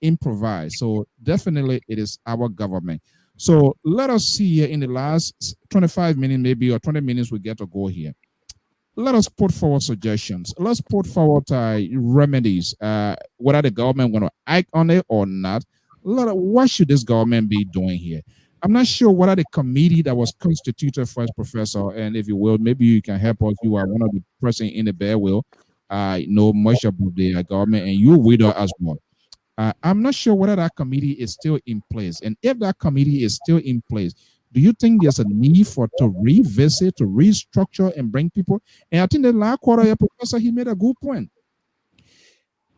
improvise. So definitely it is our government. So let us see here in the last 25 minutes, maybe, or 20 minutes we get to go here. Let us put forward suggestions. Let's put forward remedies, whether the government going to act on it or not. What should this government be doing here? I'm not sure what are the committee that was constituted first, Professor, and if you will, maybe you can help us. You are one of the person in the bear will know much about the government, and you widow as well. I'm not sure whether that committee is still in place, and if that committee is still in place, Do you think there's a need to revisit, to restructure, and bring people? And I think the last quarter, Professor, he made a good point.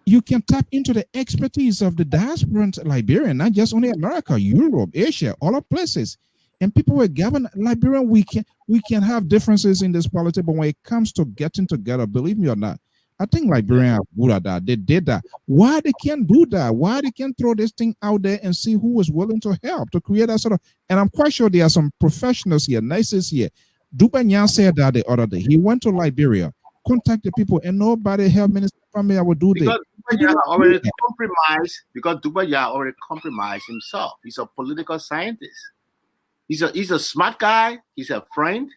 You can tap into the expertise of the diaspora in Liberia, not just only America, Europe, Asia, all of places. And people were governed Liberian. We can have differences in this politics, but when it comes to getting together, believe me or not, I think Liberians are good at that. They did that. Why they can't do that? Why they can't throw this thing out there and see who is willing to help to create that sort of? And I'm quite sure there are some professionals here, nurses here. Dubanyan said that the other day. He went to Liberia, contact the people, and nobody helped Minister Family. I would do that. Dubayah already compromised because Dubayah already compromised himself. He's a political scientist. He's a smart guy. He's a friend.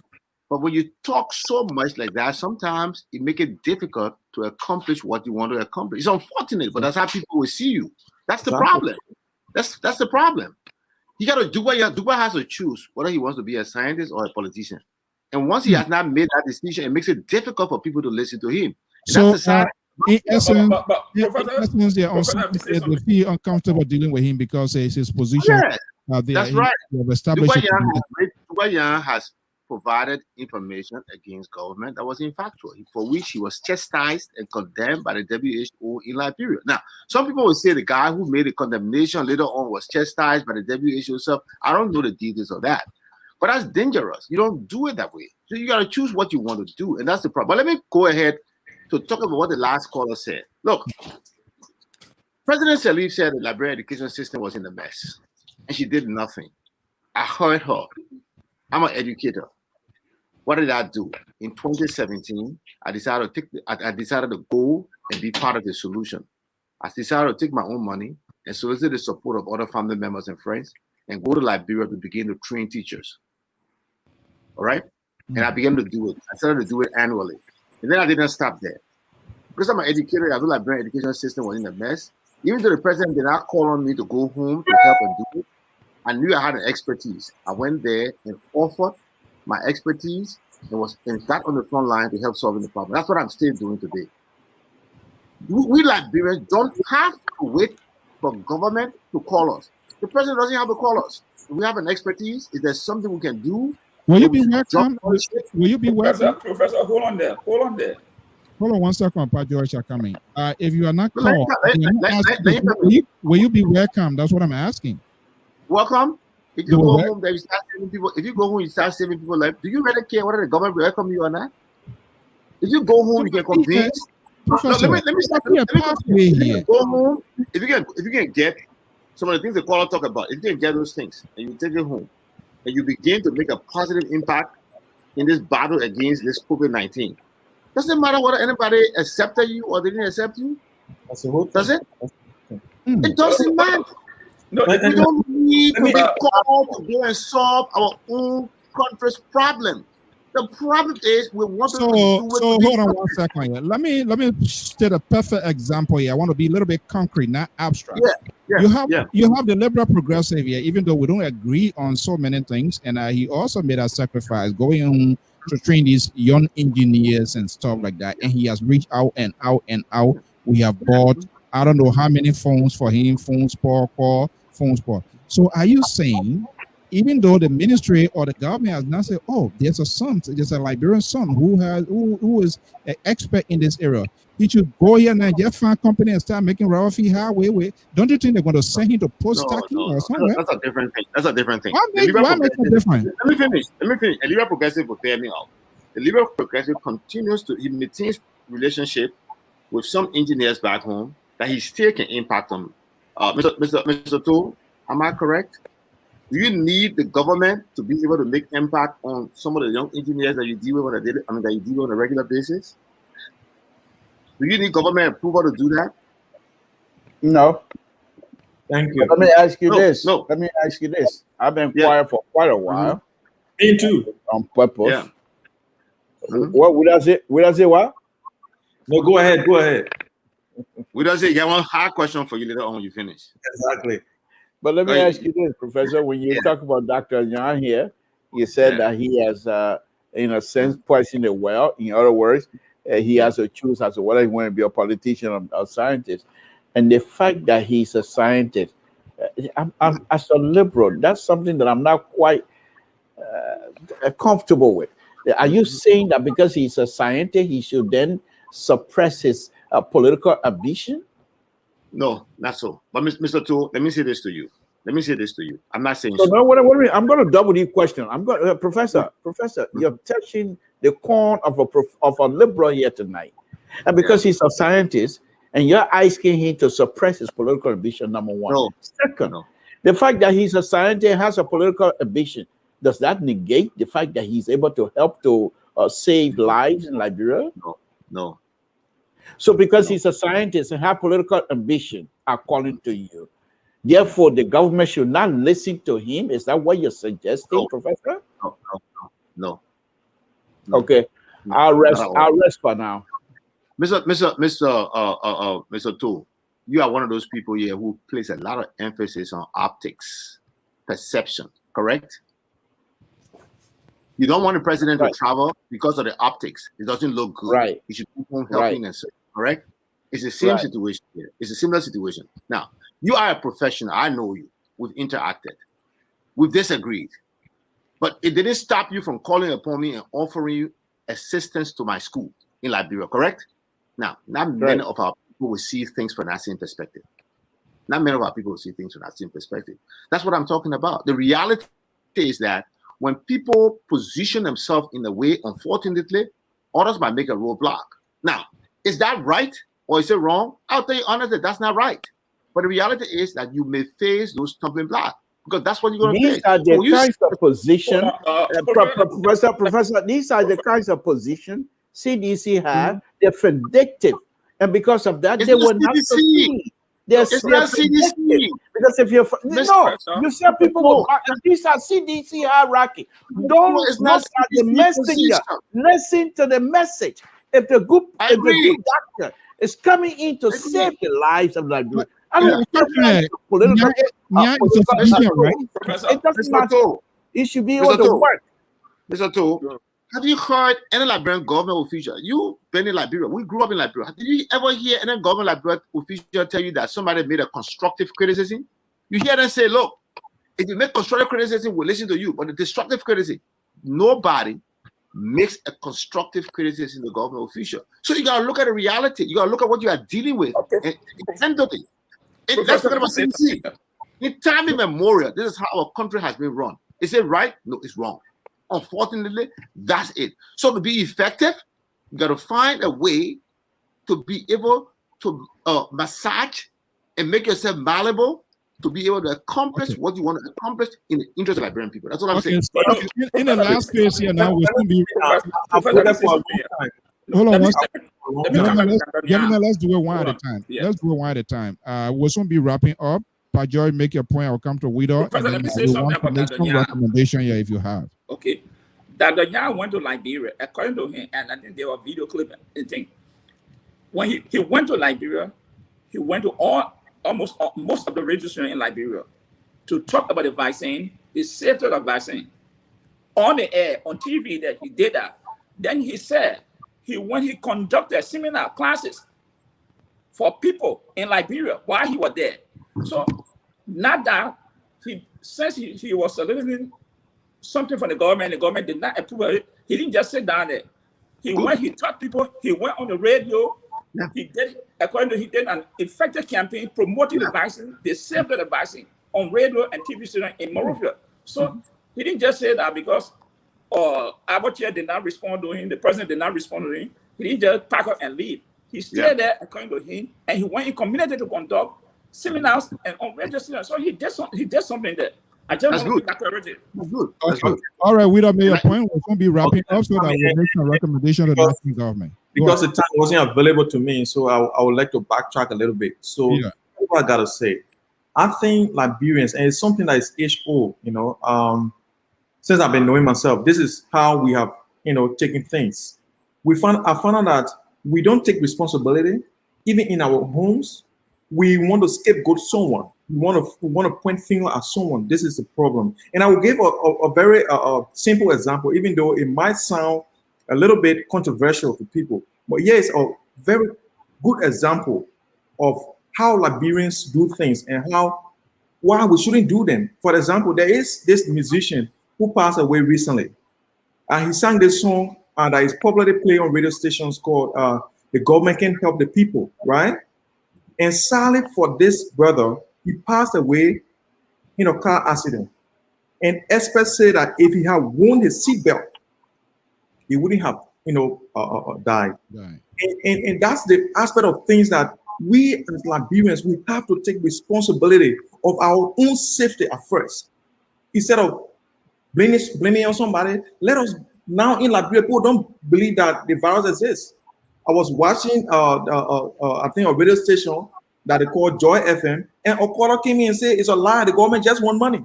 But when you talk so much like that, sometimes it makes it difficult to accomplish what you want to accomplish. It's unfortunate, but that's how people will see you. That's the problem. That's the problem. You got to Dubai has to choose whether he wants to be a scientist or a politician. And once he has not made that decision, it makes it difficult for people to listen to him. So, in essence, they feel uncomfortable dealing with him because it's his position. Yes, that's right. Dubai has provided information against government that was infactual, for which he was chastised and condemned by the WHO in Liberia. Now, some people will say the guy who made the condemnation later on was chastised by the WHO itself. I don't know the details of that. But that's dangerous. You don't do it that way. So you got to choose what you want to do, and that's the problem. But let me go ahead to talk about what the last caller said. Look, President Salif said the Liberian education system was in a mess, and she did nothing. I heard her. I'm an educator. What did I do? In 2017, I decided to go and be part of the solution. I decided to take my own money and solicit the support of other family members and friends and go to Liberia to begin to train teachers. All right? And I began to do it. I started to do it annually. And then I didn't stop there. Because I'm an educator, I feel like the Liberian education system was in a mess. Even though the president did not call on me to go home to help and do it, I knew I had an expertise. I went there and offered my expertise and got on the front line to help solving the problem. That's what I'm still doing today. We Liberians don't have to wait for government to call us. The president doesn't have to call us. We have an expertise. If there's something we can do, will you be welcome? Will you be welcome? Professor, hold on there. Hold on one second, Pat George are coming. If you are not called, will you be welcome? That's what I'm asking. Welcome. If you go home, you start saving people. If you go home, you start saving people life. Do you really care whether the government will welcome you or not? If you go home, you can convince. No, let me start. Go home. If you can get some of the things the caller talk about, if you can get those things and you take it home, and you begin to make a positive impact in this battle against this COVID-19. Doesn't matter whether anybody accepted you or didn't accept you. Does it? It doesn't matter. No, we don't need to be called to go and solve our own country's problem. The problem is we want to do it. So hold on one second here. Let me state a perfect example here. I want to be a little bit concrete, not abstract. You have the liberal progressive here, even though we don't agree on so many things, and he also made a sacrifice going on to train these young engineers and stuff like that. And he has reached out and out and out. We have bought I don't know how many phones for him, phones for. So are you saying, even though the ministry or the government has not said, oh, there's a Liberian son who is an expert in this area, he should go here and just find company and start making royalty highway? Don't you think they're going to send him to post-stacking or something? That's a different thing. Why make it different? Let me finish. A Liberal progressive will bear me out. The Liberal progressive continues to maintain relationship with some engineers back home that he still can impact on. Mr. Toole, am I correct? Do you need the government to be able to make impact on some of the young engineers that you deal with on a regular basis? Do you need government approval to do that? No. Thank you. Let me ask you this. No. Let me ask you this. I've been quiet for quite a while. Me too. On purpose. Yeah. What would I say? What? No, go ahead. We don't say one hard question for you later on when you finish. Exactly. But let me ask you this, Professor. When you talk about Dr. John here, you said that he has, in a sense, poisoned the well. In other words, he has to choose as to whether he wants to be a politician or a scientist. And the fact that he's a scientist, I'm as a liberal, that's something that I'm not quite comfortable with? Are you saying that because he's a scientist, he should then suppress his political ambition? No, not so. But Mr. Tool, let me say this to you. I'm not saying so. No, what I'm going to double the question. I'm going, Professor, you're touching the corn of a liberal here tonight, and because he's a scientist, and you're asking him to suppress his political ambition. Number one. No. Second, the fact that he's a scientist and has a political ambition, does that negate the fact that he's able to help to save lives in Liberia? No. So because he's a scientist and has political ambition, according to you, therefore the government should not listen to him? Is that what you're suggesting, Professor? No. Okay. I'll rest for now. Mr. Tool, you are one of those people here who place a lot of emphasis on optics, perception, correct? You don't want the president to travel because of the optics. It doesn't look good. Right. He should keep on helping and so, correct? It's the same situation here. It's a similar situation. Now, you are a professional. I know you. We've interacted. We've disagreed. But it didn't stop you from calling upon me and offering you assistance to my school in Liberia, correct? Now, not many of our people will see things from that same perspective. Not many of our people will see things from that same perspective. That's what I'm talking about. The reality is that when people position themselves in a way, unfortunately, others might make a roadblock. Now, is that right or is it wrong? I'll tell you honestly, that's not right. But the reality is that you may face those stumbling blocks because that's what you're going to face. These are the kinds of position, Professor, these are the kinds of position CDC have. They're predictive. And because of that, they will not succeed. They're CDC. Because if you're you say people will back, and these are CDC hierarchy. Don't look at the messenger. Listen to the message. If the good doctor is coming in to save the lives of Liberia, it doesn't matter. It should be able to work. Mr. Tool, have you heard any Liberian government official? You've been in Liberia. We grew up in Liberia. Did you ever hear any government Liberian official tell you that somebody made a constructive criticism? You hear them say, look, if you make constructive criticism, we'll listen to you. But the destructive criticism, nobody makes a constructive criticism to the government official. So you got to look at the reality. You got to look at what you are dealing with. And let's talk about CDC. In time immemorial, this is how our country has been run. Is it right? No, it's wrong. Unfortunately, that's it. So to be effective, you got to find a way to be able to massage and make yourself malleable to be able to accomplish what you want to accomplish in the interest of Liberian people. That's what I'm saying. So in the last phase here now, we're going to be... Hold on one second. Gentlemen, let's do it one at a time. Let's do it one at a time. We'll soon be wrapping up. Pajoy, make your point. I'll come to Widow. And then we want to make some recommendation here if you have. Okay. Dr. Yan went to Liberia, according to him, and I think there were video clip and thing. When he went to Liberia, he went to most of the radio stations in Liberia to talk about the vaccine, the safety of the vaccine. On the air, on TV, that he did that. Then he said he conducted seminar classes for people in Liberia while he was there. So not that since he was soliciting something from the government did not approve of it, he didn't just sit down there. He taught people, he went on the radio, he did an effective campaign promoting the vaccine, the safety of the vaccine on radio and TV station in Monrovia. So he didn't just say that because our chair did not respond to him, the president did not respond to him. He didn't just pack up and leave. He stayed there according to him, and he went in community to conduct seminars and on radio stations. So he did something there. I just want to be corrected. That's good. All right, we don't make a point. We're going to be wrapping up so that we'll make some recommendation to the national government. Because the time wasn't available to me, so I would like to backtrack a little bit. So what I gotta say, I think Liberians, and it's something that is age-old, since I've been knowing myself, this is how we have, taken things. I found out that we don't take responsibility, even in our homes. We want to scapegoat someone. We want to point finger at someone. This is the problem. And I will give a very simple example, even though it might sound a little bit controversial to people. But yes, a very good example of how Liberians do things and why we shouldn't do them. For example, there is this musician who passed away recently. And he sang this song that is popularly played on radio stations called The Government Can Help the People, right? And sadly for this brother, he passed away in a car accident. And experts say that if he had worn his seatbelt, he wouldn't have, died. And that's the aspect of things that we as Liberians, we have to take responsibility of our own safety at first. Instead of blaming on somebody, let us now in Liberia, people don't believe that the virus exists. I was watching, I think, a radio station that they call Joy FM, and a caller came in and said it's a lie. The government just want money.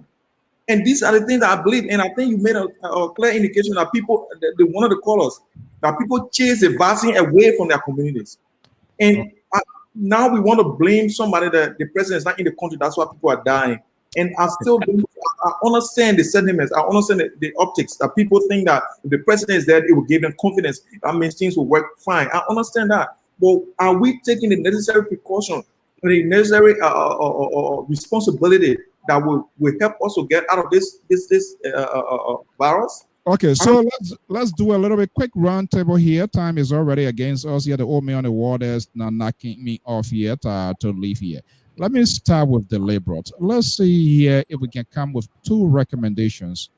And these are the things that I believe. And I think you made a clear indication that people, one of the callers, that people chase the vaccine away from their communities. And now we want to blame somebody that the president is not in the country. That's why people are dying. And I understand the sentiments. I understand the optics that people think that if the president is there, it will give them confidence. That means things will work fine. I understand that. But are we taking the necessary precaution, the necessary responsibility that will help us to get out of this virus? Okay, so let's do a little bit quick round table here. Time is already against us here. The old man on the wall is not knocking me off here to leave here. Let me start with the Lpr. Let's see here if we can come with 2 recommendations.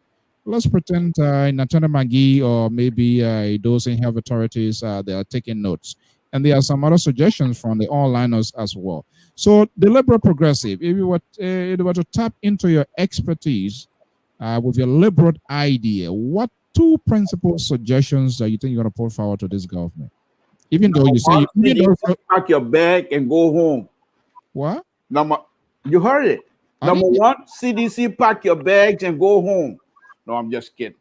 Let's pretend Natana Magi or maybe those in health authorities, they are taking notes. And there are some other suggestions from the onliners as well. So the Liberal Progressive, if you were to tap into your expertise with your liberal idea, what 2 principal suggestions that you think you're going to put forward to this government? Even though you say you pack your bag and go home. What? You heard it. Number 1, CDC, pack your bags and go home. No, I'm just kidding.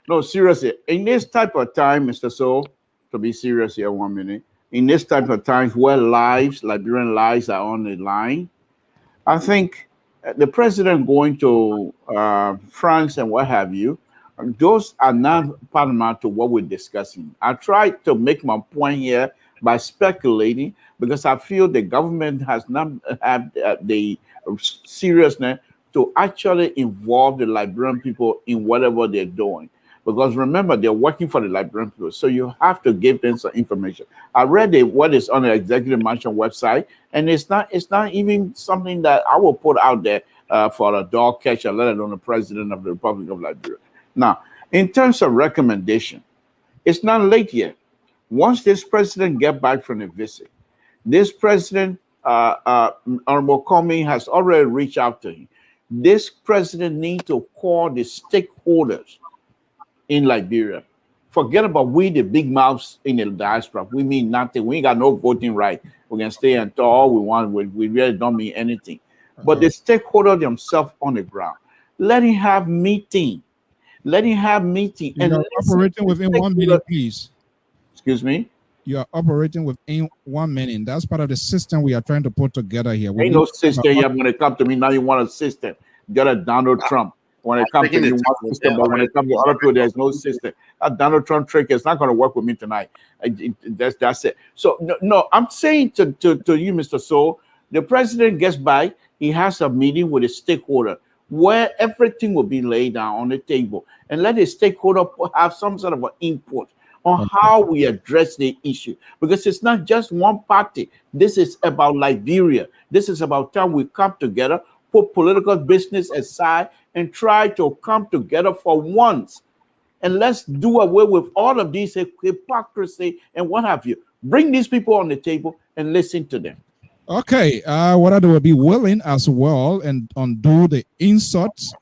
No, seriously. In this type of time, Mr. So, to be serious here 1 minute, in this type of times where Liberian lives are on the line, I think the president going to France and what have you, those are not paramount to what we're discussing. I tried to make my point here by speculating because I feel the government has not had the seriousness to actually involve the Liberian people in whatever they're doing. Because remember, they're working for the Liberian people, so you have to give them some information. I read what is on the Executive Mansion website, and it's not even something that I will put out there for a dog catcher, let alone the president of the Republic of Liberia. Now, in terms of recommendation, it's not late yet. Once this president get back from the visit, this president, Honorable Comey, has already reached out to him. This president needs to call the stakeholders in Liberia. Forget about we, the big mouths in the diaspora. We mean nothing. We ain't got no voting right. We can stay and do all we want. We really don't mean anything. But the stakeholders themselves on the ground, let him have meeting. Let him have meeting. You are operating within 1 minute, please. Excuse me? You are operating within 1 minute. That's part of the system we are trying to put together here. Ain't no system here when it comes to me. Now you want a system. You got a Donald Trump. When it comes to me, one system, but when it comes to other people, there's no system. That Donald Trump trick is not going to work with me tonight. That's it. So no, I'm saying to you, Mr. Soul, the president gets by. He has a meeting with a stakeholder where everything will be laid down on the table, and let the stakeholder have some sort of an input on how we address the issue, because it's not just one party. This is about Liberia. This is about time we come together, put political business aside, and try to come together for once. And let's do away with all of these hypocrisy and what have you. Bring these people on the table and listen to them. Okay, what I will be willing as well and undo the insults.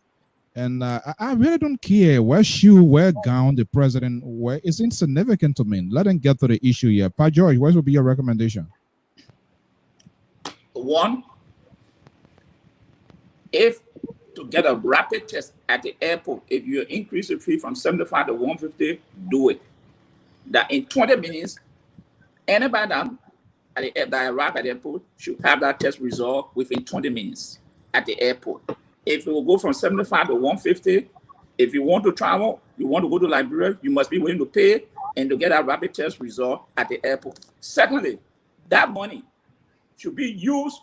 And I really don't care where shoe, where gown the president wear. It's insignificant to me. Let them get to the issue here. Pa George, what would be your recommendation? 1, if to get a rapid test at the airport, if you increase the fee from 75 to 150, do it. That in 20 minutes, anybody that arrive at the airport should have that test result within 20 minutes at the airport. If it will go from 75 to 150, if you want to travel, you want to go to Liberia, you must be willing to pay and to get a rapid test result at the airport. Secondly, that money should be used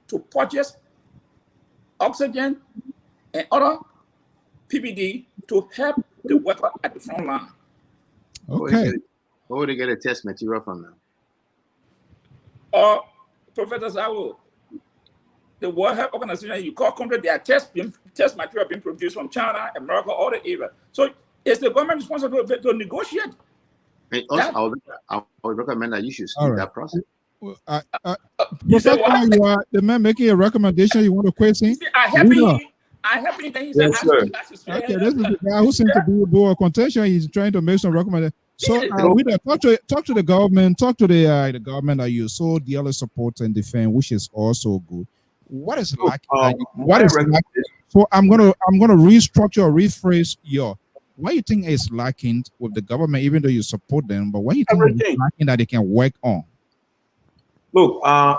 to purchase oxygen and other PPD to help the worker at the front line. Okay. Where would they get a test material from now? Professor Zawo, the World Health Organization, you call country, there are test material being produced from China, America, all the area. So it's the government responsible to negotiate. And also, I would recommend that you should speed that process. Professor, you are the man making a recommendation. You want to question? I help him. Then he said, okay, this is the guy who seems to be a board contention. He's trying to make some recommendations. So we talk to the government, talk to the government that you so dearly support and defend, which is also good. What is lacking? So I'm gonna restructure or rephrase what you think is lacking with the government, even though you support them, but what you think is lacking that they can work on? Look, I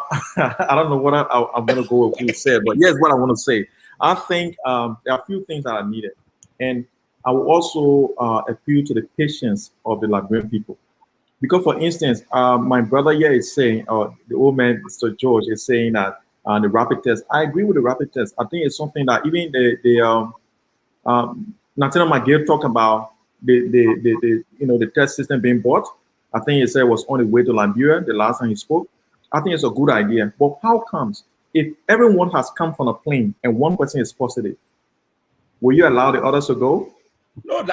don't know what I'm going to go with what you said, but here's what I want to say. I think there are a few things that are needed. And I will also appeal to the patience of the Liberian people. Because, for instance, my brother here is saying, the old man, Mr. George, is saying that the rapid test. I agree with the rapid test. I think it's something that even Nathaniel McGill talked about the test system being bought. I think he said it was on the way to Liberia the last time he spoke. I think it's a good idea. But how comes if everyone has come from a plane and one person is positive, will you allow the others to go? No,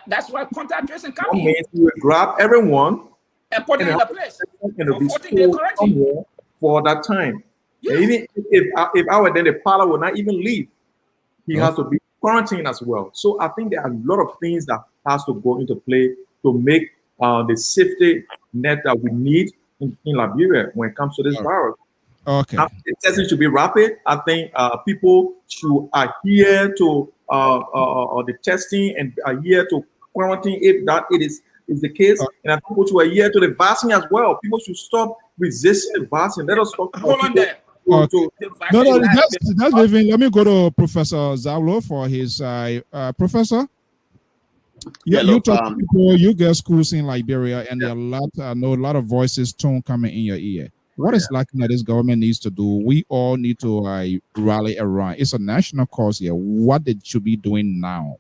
that's why contact tracing comes in. You will grab everyone and put them in the place. And it'll be somewhere for that time. Yeah. And even if I were there, the pilot would not even leave. He has to be quarantined as well. So I think there are a lot of things that has to go into play to make the safety net that we need in Liberia when it comes to this virus. Okay. The testing should be rapid. I think people should adhere to the testing and adhere to quarantine if that it is the case. And I think people should adhere to the vaccine as well. People should stop resisting the vaccine. Let us stop. Hold on there. Okay. No, that's leaving. Let me go to Professor Zawlo for his professor. Yeah, you talk to people, you get schools in Liberia, and there are a lot of voices tone coming in your ear. What is lacking that this government needs to do? We all need to rally around. It's a national cause here. What they should be doing now?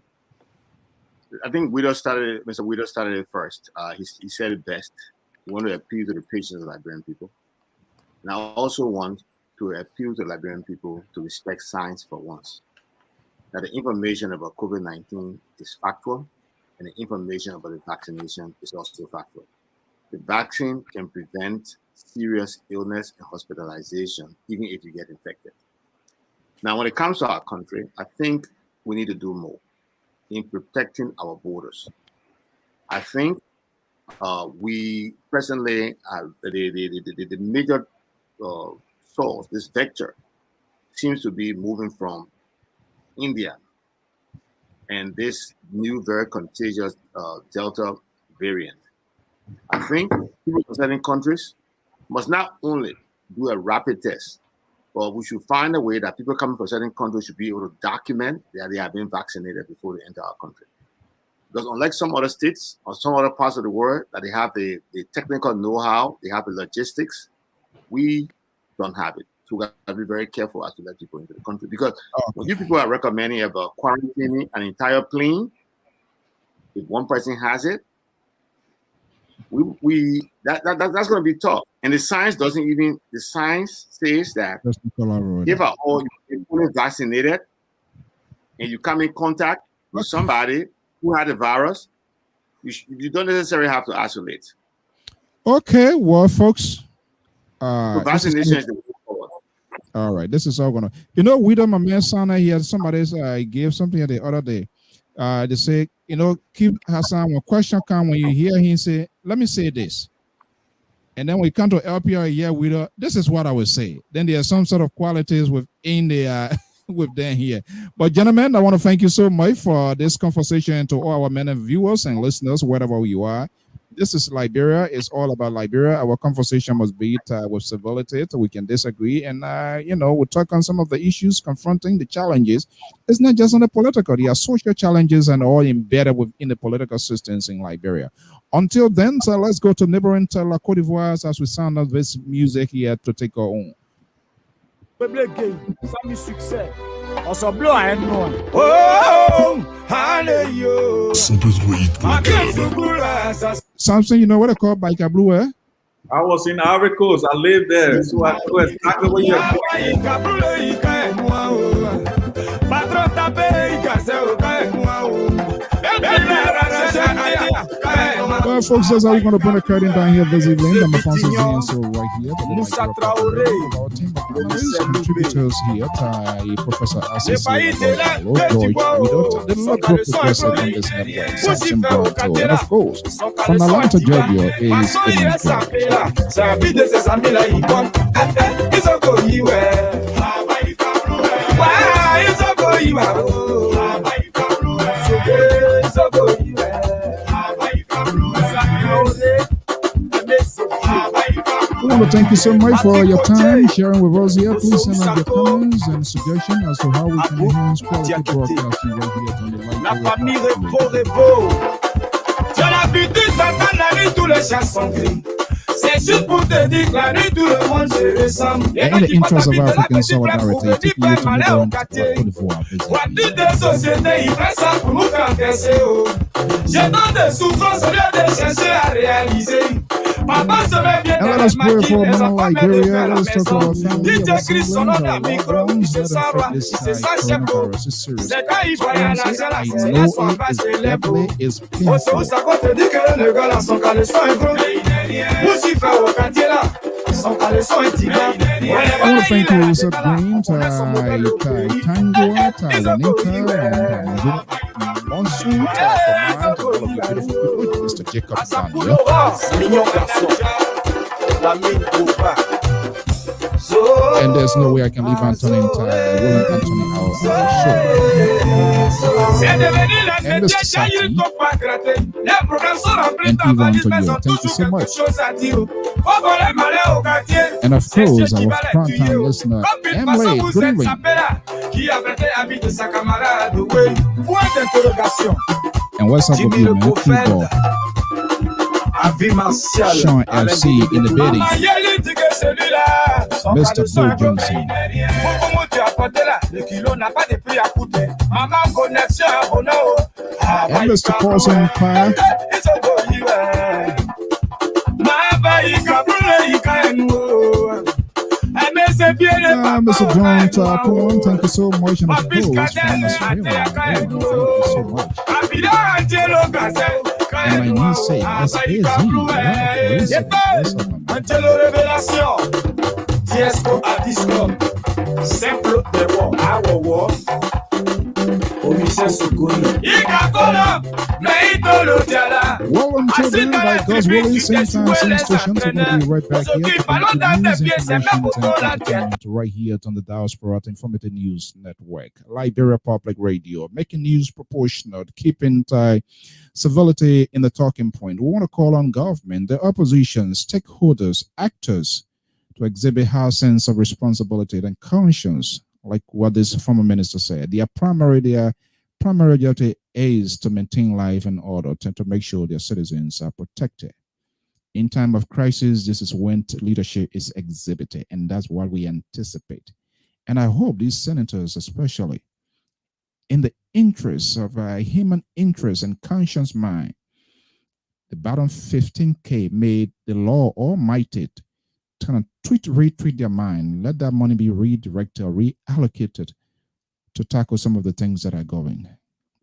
I think Mr. Widow started it first. He said it best. We want to appeal to the patience of Liberian people. And I also want to appeal to Liberian people to respect science for once. That the information about COVID-19 is factual, and the information about the vaccination is also factual. The vaccine can prevent serious illness and hospitalization, even if you get infected. Now, when it comes to our country, I think we need to do more in protecting our borders. I think we presently, the major source, this vector, seems to be moving from India and this new very contagious Delta variant. I think people in certain countries must not only do a rapid test, but we should find a way that people coming from certain countries should be able to document that they have been vaccinated before they enter our country. Because unlike some other states or some other parts of the world that they have the technical know-how, they have the logistics, we don't have it. So we got to be very careful as to let people into the country. Because when you people are recommending about quarantining an entire plane, if one person has it, that's going to be tough. And the science says that if at all you're fully vaccinated and you come in contact with somebody who had the virus, you don't necessarily have to isolate. Okay, well, folks, so vaccination is the way forward. All right, this is all gonna. Widow, my man Sana here. Somebody gave something the other day. They say, keep Hassan. When question come, when you hear him say, let me say this. And then we come to Lpr here, Widow. This is what I would say. Then there are some sort of qualities within the with them here. But gentlemen, I want to thank you so much for this conversation to all our men and viewers and listeners, wherever you are. This is Liberia. It's all about Liberia. Our conversation must be with civility, so we can disagree. And, we'll talk on some of the issues confronting the challenges. It's not just on the political. There are social challenges and all embedded within the political systems in Liberia. Until then, so let's go to neighboring Côte d'Ivoire as we sound of this music here to take our own. Also blow and no. Oh, hallelujah. Something, you know what I call Biker Blue, eh? I was in Ivory Coast. I lived there, so I know exactly where you're going. Well, folks, that's how we're going to put a curtain down here this evening. I'm Alfonso Zian, so right here. Our team of analysts, contributors here, Professor Asisi, George Widow, the Lord Professor on this network, Samson Bronto, and of course, from Atlanta, Georgia, is I want to thank you so much for your time sharing with us here. Please send us your comments and suggestions as to how we can enhance quality broadcasting right here on the in the interest of African solidarity, take you to Modern Cote d'Ivoire. And let us pray for Mama Liberia. Let us talk about family of our siblings, our loved ones that affect this coronavirus. It's serious. I know it definitely is painful. I want to thank you, Lisa Green, Tangua, Wanika, and Monsu, Mr. Jacob Daniel. And there's no way I can leave Anthony William Anthony out of the show. And Mr. Sati, and Yvonne to you. Thank you so much. And of course, our prime-time listener, Emily, good evening. And what's up with you, man? Keyboard. Sean FC in the building. Mr. Bill Johnson. And Mr. Paulson Pie. Mr. John Tapon, thank you so much. And of course, from Australia, thank you so much. And my niece say, that's easy. Angelo Révélation, Diesco à Disco, simple de war, our war. Well, until then, by God's willing, same time, same stations, we're going to be right back here to news, information, and entertainment right here on the Diaspora Informative News Network, Liberia Public Radio, making news proportional, keeping civility in the talking point. We want to call on government, the opposition, stakeholders, actors to exhibit high sense of responsibility and conscience, like what this former minister said. Their primary duty is to maintain life and order, to make sure their citizens are protected. In time of crisis, this is when leadership is exhibited, and that's what we anticipate. And I hope these senators, especially, in the interests of human interest and conscience mind, the bottom 15K made the law almighty to kind of retreat their mind, let that money be redirected or reallocated to tackle some of the things that are going.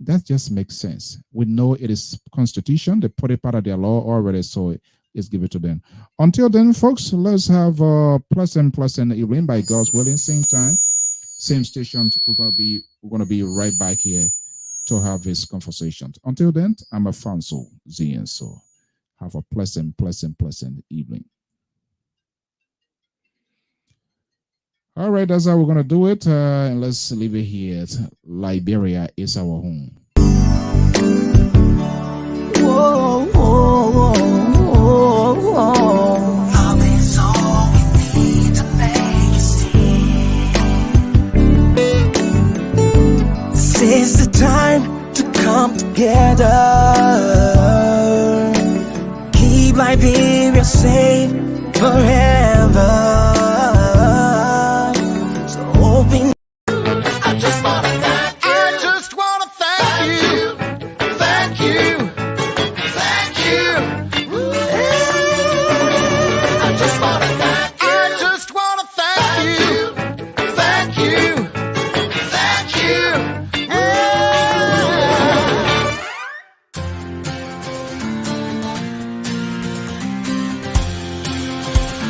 That just makes sense. We know it is constitution. They put it part of their law already, so it's given to them. Until then, folks, let's have a pleasant evening by God's willing. Same time, same station. We're gonna be right back here to have this conversation. Until then, I'm Alfonso Zian. So have a pleasant evening. All right, that's how we're going to do it. And let's leave it here. Liberia is our home. Whoa, whoa, whoa, whoa, whoa. Love is all we need to make it see. This is the time to come together. Keep Liberia safe forever.